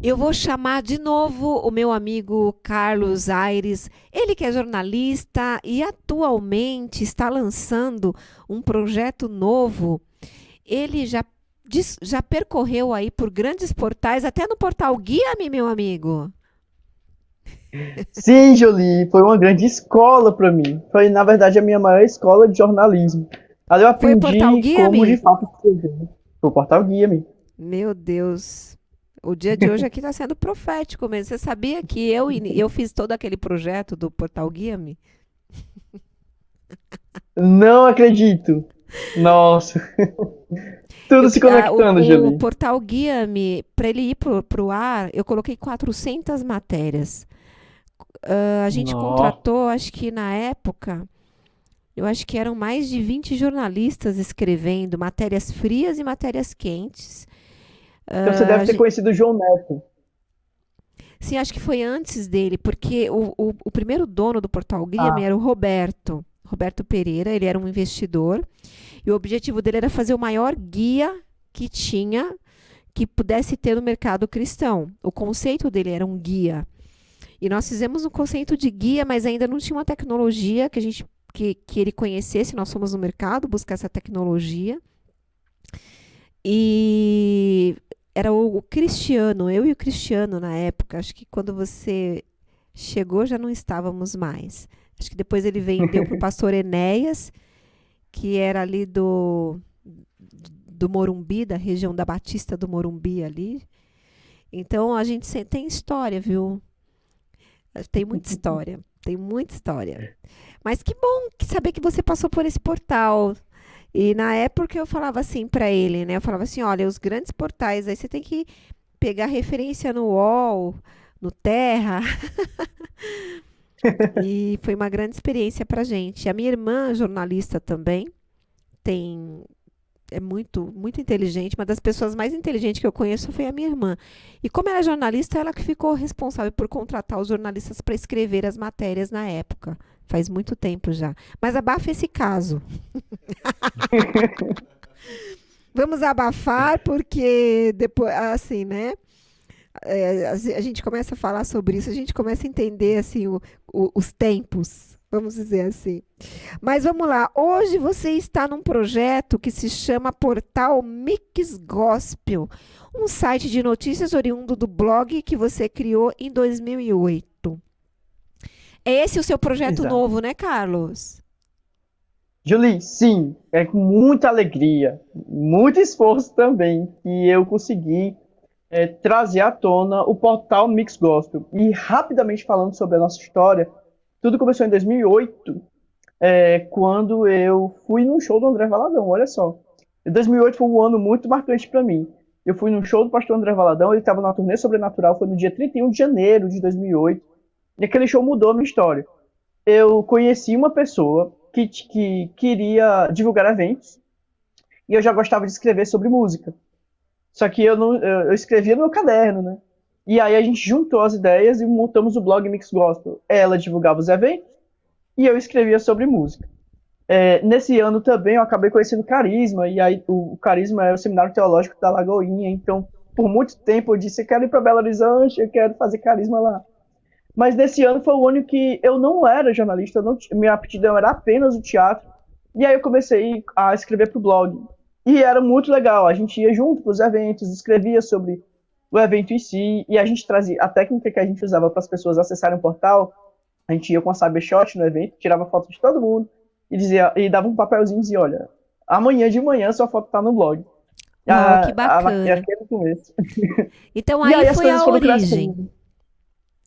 Eu vou chamar de novo o meu amigo Carlos Aires, ele que é jornalista e atualmente está lançando um projeto novo. Ele já percorreu aí por grandes portais, até no portal Guia-me, meu amigo. Sim, Jolie, foi uma grande escola para mim. Foi, na verdade, a minha maior escola de jornalismo. Ali eu aprendi como de fato escrever. Foi o portal Guia-me. Meu Deus. O dia de hoje aqui está sendo profético mesmo. Você sabia que eu fiz todo aquele projeto do Portal Guia-me? Não acredito. Nossa. Tudo se conectando, Julie. O Portal Guia-me, para ele ir para o ar, eu coloquei 400 matérias. A gente contratou, acho que na época, eu acho que eram mais de 20 jornalistas escrevendo matérias frias e matérias quentes. Então você deve ter conhecido o João Neto. Sim, acho que foi antes dele, porque o primeiro dono do Portal Guia-me era o Roberto Pereira, ele era um investidor, e o objetivo dele era fazer o maior guia que tinha, que pudesse ter no mercado cristão. O conceito dele era um guia. E nós fizemos um conceito de guia, mas ainda não tinha uma tecnologia que ele conhecesse, nós fomos no mercado buscar essa tecnologia. E era o Cristiano, eu e o Cristiano na época, acho que quando você chegou já não estávamos mais. Acho que depois ele vendeu para o pastor Enéas, que era ali do Morumbi, da região da Batista do Morumbi ali. Então a gente tem história, viu? Tem muita história, tem muita história. Mas que bom saber que você passou por esse portal. E na época eu falava assim para ele, né? Eu falava assim, olha, os grandes portais, aí você tem que pegar referência no UOL, no Terra. E foi uma grande experiência para a gente. A minha irmã, jornalista também, é muito, muito inteligente. Uma das pessoas mais inteligentes que eu conheço foi a minha irmã. E como ela é jornalista, ela que ficou responsável por contratar os jornalistas para escrever as matérias na época. Faz muito tempo já. Mas abafa esse caso. Vamos abafar, porque depois, assim, né? A gente começa a falar sobre isso, a gente começa a entender, assim, os tempos, vamos dizer assim. Mas vamos lá, hoje você está num projeto que se chama Portal Mix Gospel, um site de notícias oriundo do blog que você criou em 2008. É esse o seu projeto Exato. novo, né, Carlos? Julie, sim, é com muita alegria, muito esforço também que eu consegui trazer à tona o portal Mix Gospel. E rapidamente falando sobre a nossa história, tudo começou em 2008, quando eu fui num show do André Valadão, olha só. 2008 foi um ano muito marcante para mim. Eu fui num show do pastor André Valadão, ele estava na turnê Sobrenatural, foi no dia 31 de janeiro de 2008, e aquele show mudou a minha história. Eu conheci uma pessoa que queria divulgar eventos, e eu já gostava de escrever sobre música. Só que eu escrevia no meu caderno, né? E aí a gente juntou as ideias e montamos o blog Mix Gospel. Ela divulgava os eventos e eu escrevia sobre música. Nesse ano também eu acabei conhecendo o Carisma, e aí o Carisma é o seminário teológico da Lagoinha, então por muito tempo eu disse, eu quero ir para Belo Horizonte, eu quero fazer Carisma lá. Mas nesse ano foi o ano que eu não era jornalista, minha aptidão era apenas o teatro, e aí eu comecei a escrever para o blog. E era muito legal, a gente ia junto para os eventos, escrevia sobre o evento em si, e a gente trazia a técnica que a gente usava para as pessoas acessarem o portal. A gente ia com a Cybershot no evento, tirava foto de todo mundo, e dava um papelzinho e dizia, olha, amanhã de manhã sua foto tá no blog. Uau, que bacana. Aquele começo. Então aí foi a origem.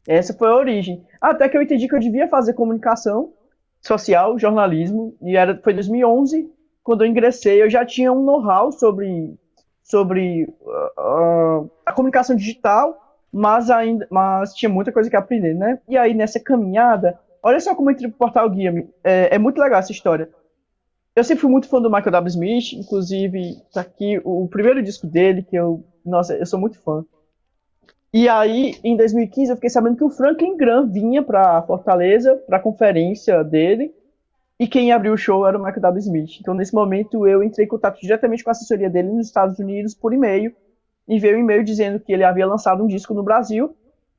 Essa foi a origem. Até que eu entendi que eu devia fazer comunicação social, jornalismo, e foi 2011, quando eu ingressei, eu já tinha um know-how sobre a comunicação digital, mas tinha muita coisa que aprender, né? E aí, nessa caminhada, olha só como eu entrei pro Portal Guia-me. É muito legal essa história. Eu sempre fui muito fã do Michael W. Smith, inclusive, tá aqui o primeiro disco dele, que eu sou muito fã. E aí, em 2015, eu fiquei sabendo que o Franklin Graham vinha para Fortaleza, para a conferência dele, e quem abriu o show era o Michael W. Smith. Então, nesse momento, eu entrei em contato diretamente com a assessoria dele nos Estados Unidos por e-mail, e veio um e-mail dizendo que ele havia lançado um disco no Brasil,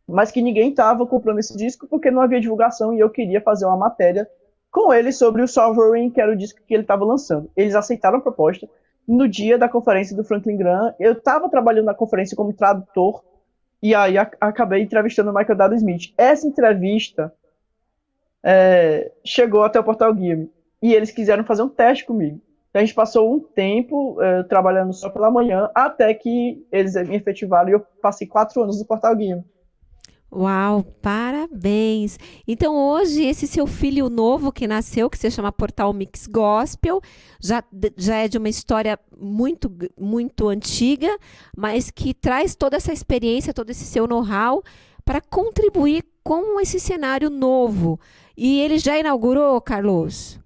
mas que ninguém estava comprando esse disco porque não havia divulgação, e eu queria fazer uma matéria com ele sobre o Sovereign, que era o disco que ele estava lançando. Eles aceitaram a proposta. No dia da conferência do Franklin Graham, eu estava trabalhando na conferência como tradutor, e aí acabei entrevistando o Michael W. Smith. Essa entrevista chegou até o Portal Guia-me, e eles quiseram fazer um teste comigo. Então a gente passou um tempo trabalhando só pela manhã, até que eles me efetivaram, e eu passei 4 anos no Portal Guia-me. Uau, parabéns! Então hoje esse seu filho novo que nasceu, que se chama Portal Mix Gospel, já é de uma história muito, muito antiga, mas que traz toda essa experiência, todo esse seu know-how para contribuir com esse cenário novo. E ele já inaugurou, Carlos?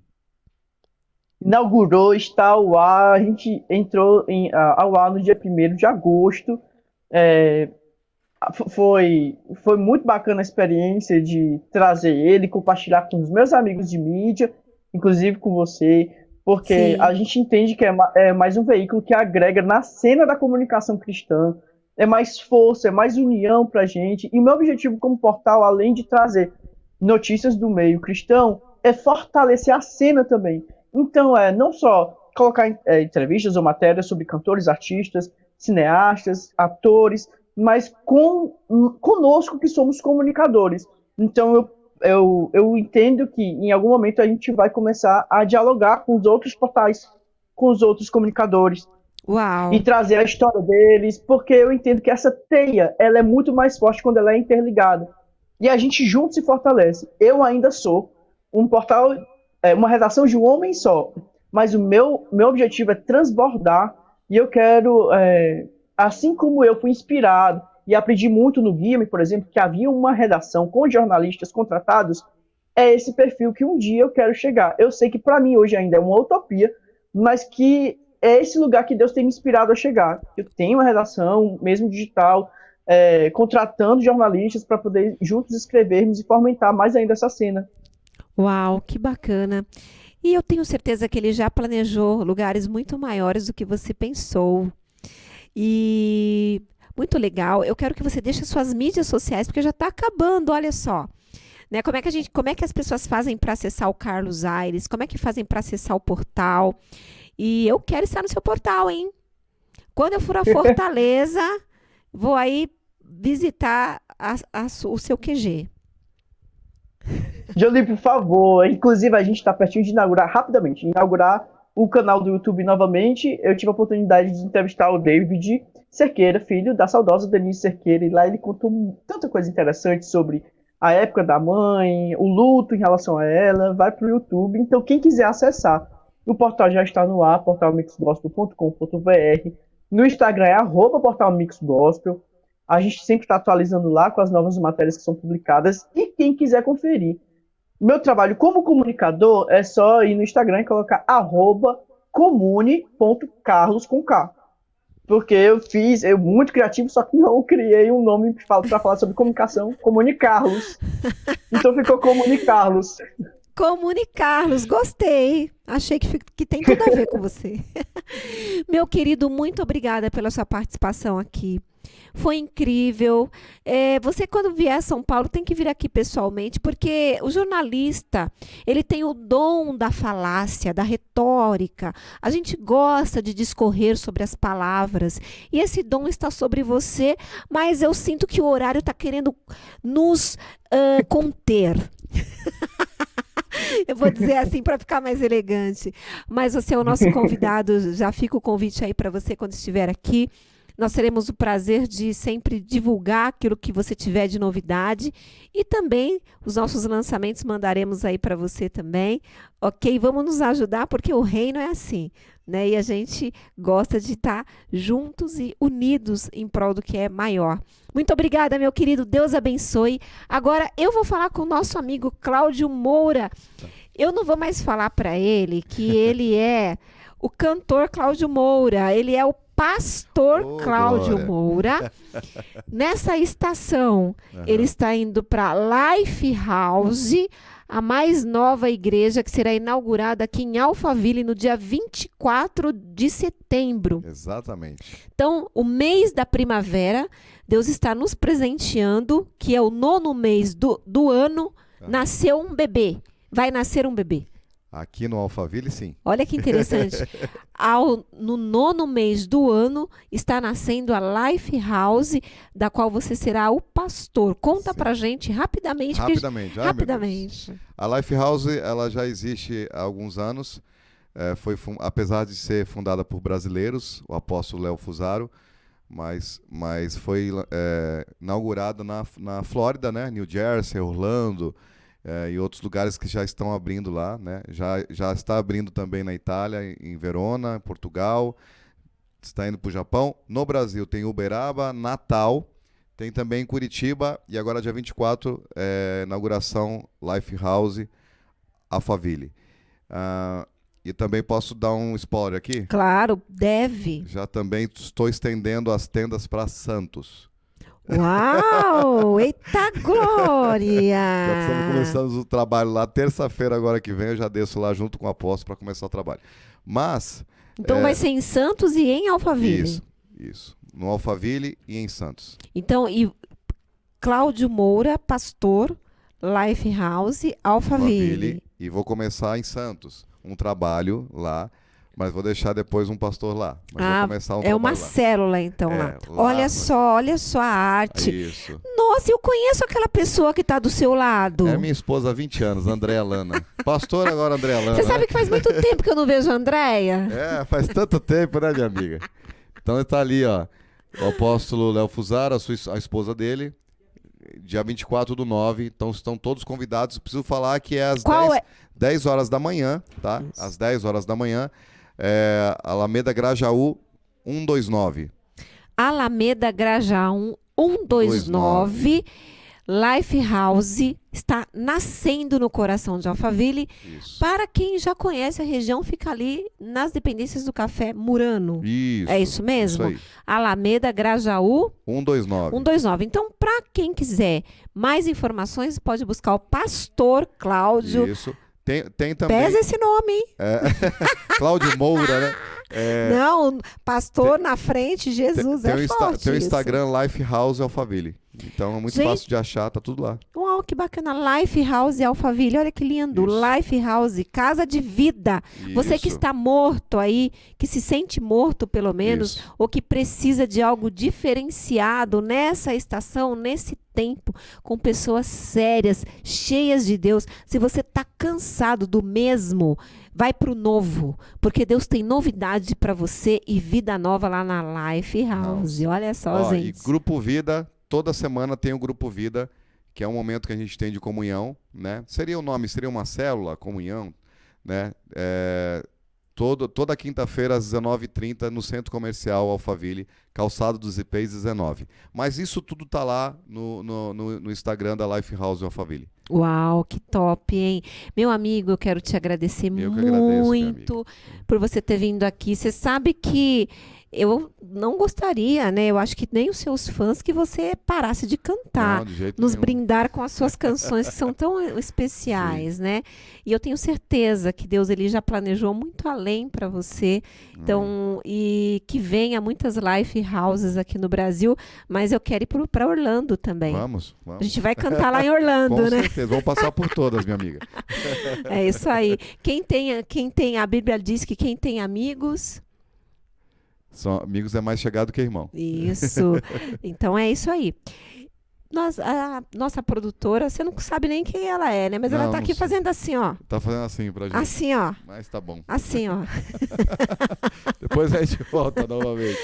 Inaugurou, está ao ar, a gente entrou ao ar no dia 1º de agosto. Foi muito bacana a experiência de trazer ele, compartilhar com os meus amigos de mídia, inclusive com você, porque a gente entende que é mais um veículo que agrega na cena da comunicação cristã, é mais força, é mais união pra gente, e o meu objetivo como portal, além de trazer notícias do meio cristão, é fortalecer a cena também. Então, não só colocar entrevistas ou matérias sobre cantores, artistas, cineastas, atores, mas conosco que somos comunicadores. Então eu entendo que em algum momento a gente vai começar a dialogar com os outros portais, com os outros comunicadores. Uau. E trazer a história deles, porque eu entendo que essa teia ela é muito mais forte quando ela é interligada. E a gente junto se fortalece. Eu ainda sou um portal, uma redação de um homem só, mas o meu objetivo é transbordar, e eu quero... Assim como eu fui inspirado e aprendi muito no Guia-me, por exemplo, que havia uma redação com jornalistas contratados, é esse perfil que um dia eu quero chegar. Eu sei que para mim hoje ainda é uma utopia, mas que é esse lugar que Deus tem me inspirado a chegar. Eu tenho uma redação, mesmo digital, contratando jornalistas para poder juntos escrevermos e fomentar mais ainda essa cena. Uau, que bacana. E eu tenho certeza que ele já planejou lugares muito maiores do que você pensou. E muito legal. Eu quero que você deixe suas mídias sociais, porque já está acabando, olha só. Né? Como é que as pessoas fazem para acessar o Carlos Aires? Como é que fazem para acessar o portal? E eu quero estar no seu portal, hein? Quando eu for a Fortaleza, vou aí visitar o seu QG. Jolie, por favor. Inclusive, a gente está pertinho de inaugurar o canal do YouTube novamente. Eu tive a oportunidade de entrevistar o David Cerqueira, filho da saudosa Denise Cerqueira, e lá ele contou tanta coisa interessante sobre a época da mãe, o luto em relação a ela. Vai para o YouTube. Então, quem quiser acessar, o portal já está no ar, portalmixgospel.com.br. No Instagram é @portalmixgospel. A gente sempre está atualizando lá com as novas matérias que são publicadas. E quem quiser conferir meu trabalho como comunicador, é só ir no Instagram e colocar @comune.carlos com K. Porque eu muito criativo, só que não criei um nome para falar sobre comunicação, Comunicarlos. Então ficou Comunicarlos. Comunicarlos, gostei. Achei que tem tudo a ver com você. Meu querido, muito obrigada pela sua participação aqui. Foi incrível. Você, quando vier a São Paulo, tem que vir aqui pessoalmente, porque o jornalista, ele tem o dom da falácia, da retórica. A gente gosta de discorrer sobre as palavras, e esse dom está sobre você, mas eu sinto que o horário está querendo nos conter. Eu vou dizer assim para ficar mais elegante. Mas você é o nosso convidado, já fica o convite aí para você quando estiver aqui. Nós teremos o prazer de sempre divulgar aquilo que você tiver de novidade, e também os nossos lançamentos mandaremos aí para você também, ok? Vamos nos ajudar, porque o reino é assim, né? E a gente gosta de estar juntos e unidos em prol do que é maior. Muito obrigada, meu querido, Deus abençoe. Agora eu vou falar com o nosso amigo Cláudio Moura. Eu não vou mais falar para ele que ele é o cantor Cláudio Moura, ele é o pastor Cláudio Moura. Nessa estação, ele está indo para Life House, a mais nova igreja que será inaugurada aqui em Alphaville no dia 24 de setembro. Exatamente. Então, o mês da primavera, Deus está nos presenteando, que é o 9º mês do ano, nasceu um bebê. Vai nascer um bebê. Aqui no Alphaville, sim. Olha que interessante. No 9º mês do ano, está nascendo a Life House, da qual você será o pastor. Conta pra gente rapidamente. Rapidamente. A Life House, ela já existe há alguns anos. Apesar de ser fundada por brasileiros, o apóstolo Léo Fusaro, mas foi inaugurada na Flórida, né? New Jersey, Orlando, e outros lugares que já estão abrindo lá, né? Já está abrindo também na Itália, em Verona, Portugal, está indo para o Japão. No Brasil tem Uberaba, Natal, tem também Curitiba, e agora dia 24, inauguração Life House Alphaville. E também posso dar um spoiler aqui? Claro, deve. Já também estou estendendo as tendas para Santos. Uau! Eita glória! Já estamos começando o trabalho lá. Terça-feira, agora que vem, eu já desço lá junto com o apóstolo para começar o trabalho. Mas... Então vai ser em Santos e em Alphaville. Isso. No Alphaville e em Santos. Então, Cláudio Moura, pastor, Life House, Alphaville. E vou começar em Santos. Um trabalho lá. Mas vou deixar depois um pastor lá. Mas vou começar um uma célula, então, lá. Olha só a arte. Isso. Nossa, eu conheço aquela pessoa que está do seu lado. É minha esposa há 20 anos, Andréa Lana. Pastor agora, Andréa Lana. Você sabe que faz muito tempo que eu não vejo a Andréia? Faz tanto tempo, né, minha amiga? Então está ali, ó. O apóstolo Léo Fusaro, a esposa dele, dia 24/9. Então estão todos convidados. Preciso falar que é às 10 horas da manhã, tá? Isso. Às 10 horas da manhã. Alameda Grajaú 129. Alameda Grajaú 129. Lifehouse está nascendo no coração de Alphaville. Isso. Para quem já conhece a região, fica ali nas dependências do Café Murano. Isso. É isso mesmo? Isso aí. Alameda, Grajaú. 129. 129. Então, para quem quiser mais informações, pode buscar o Pastor Cláudio. Isso. Tem também. Pesa esse nome, hein? Cláudio Moura, né? Não, pastor na frente, Jesus, é forte Tem o isso. Instagram Lifehouse Alphaville. Então é muito fácil de achar, tá tudo lá. Uau, que bacana. Lifehouse Alphaville, olha que lindo. Isso. Lifehouse, casa de vida. Você que Isso. está morto aí, que se sente morto pelo menos, Isso. ou que precisa de algo diferenciado nessa estação, nesse tempo, com pessoas sérias, cheias de Deus. Se você está cansado do mesmo, vai para o novo, porque Deus tem novidade para você e vida nova lá na Lifehouse. Olha só, gente. E Grupo Vida, toda semana tem o Grupo Vida, que é um momento que a gente tem de comunhão, né? Seria uma célula, comunhão, né? Toda quinta-feira às 19h30 no Centro Comercial Alphaville, Calçado dos Ipês 19. Mas isso tudo tá lá no Instagram da Lifehouse Alphaville. Uau, que top, hein? Meu amigo, eu quero te agradecer muito por você ter vindo aqui. Você sabe que eu não gostaria, né? Eu acho que nem os seus fãs que você parasse de cantar, Não, de jeito nos nenhum. brindar com as suas canções que são tão especiais, né? E eu tenho certeza que Deus ele já planejou muito além para você. Então, e que venha muitas life houses aqui no Brasil, mas eu quero ir para Orlando também. Vamos. A gente vai cantar lá em Orlando, Com né? certeza, vamos passar por todas, minha amiga. É isso aí. Quem tem, a Bíblia diz que quem tem amigos... São amigos é mais chegado que irmão. Isso. Então é isso aí. A nossa produtora, você não sabe nem quem ela é, né? Mas ela tá aqui fazendo assim, ó. Tá fazendo assim pra gente. Assim, ó. Mas tá bom. Assim, ó. Depois a gente volta novamente.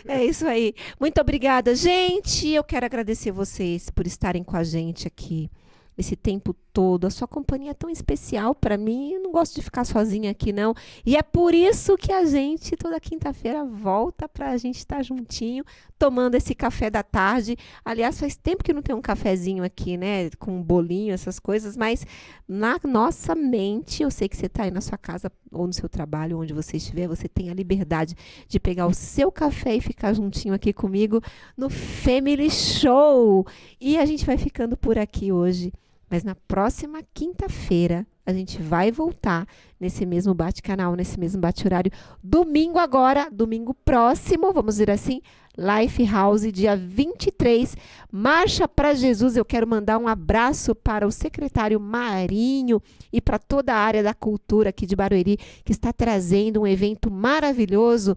É isso aí. Muito obrigada, gente. Eu quero agradecer vocês por estarem com a gente aqui esse tempo todo. A sua companhia é tão especial para mim. Eu não gosto de ficar sozinha aqui, não. E é por isso que a gente, toda quinta-feira, volta para a gente estar juntinho, tomando esse café da tarde. Aliás, faz tempo que não tem um cafezinho aqui, né? Com um bolinho, essas coisas. Mas na nossa mente, eu sei que você está aí na sua casa ou no seu trabalho, onde você estiver, você tem a liberdade de pegar o seu café e ficar juntinho aqui comigo no Family Show. E a gente vai ficando por aqui hoje. Mas na próxima quinta-feira, a gente vai voltar nesse mesmo bate-canal, nesse mesmo bate-horário. Domingo agora, domingo próximo, vamos dizer assim, Lifehouse, dia 23, Marcha para Jesus. Eu quero mandar um abraço para o secretário Marinho e para toda a área da cultura aqui de Barueri, que está trazendo um evento maravilhoso,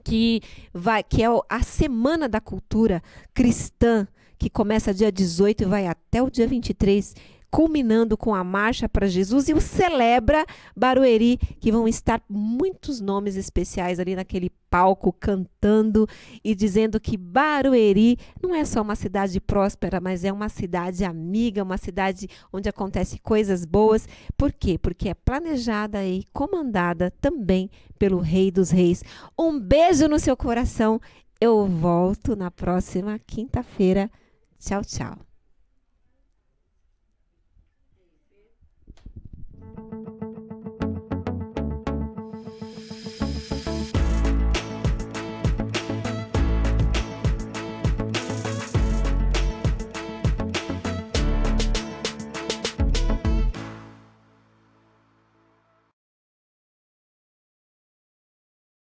que é a Semana da Cultura Cristã, que começa dia 18 e vai até o dia 23, culminando com a Marcha para Jesus e o Celebra Barueri, que vão estar muitos nomes especiais ali naquele palco cantando e dizendo que Barueri não é só uma cidade próspera, mas é uma cidade amiga, uma cidade onde acontecem coisas boas. Por quê? Porque é planejada e comandada também pelo Rei dos Reis. Um beijo no seu coração. Eu volto na próxima quinta-feira. Tchau, tchau.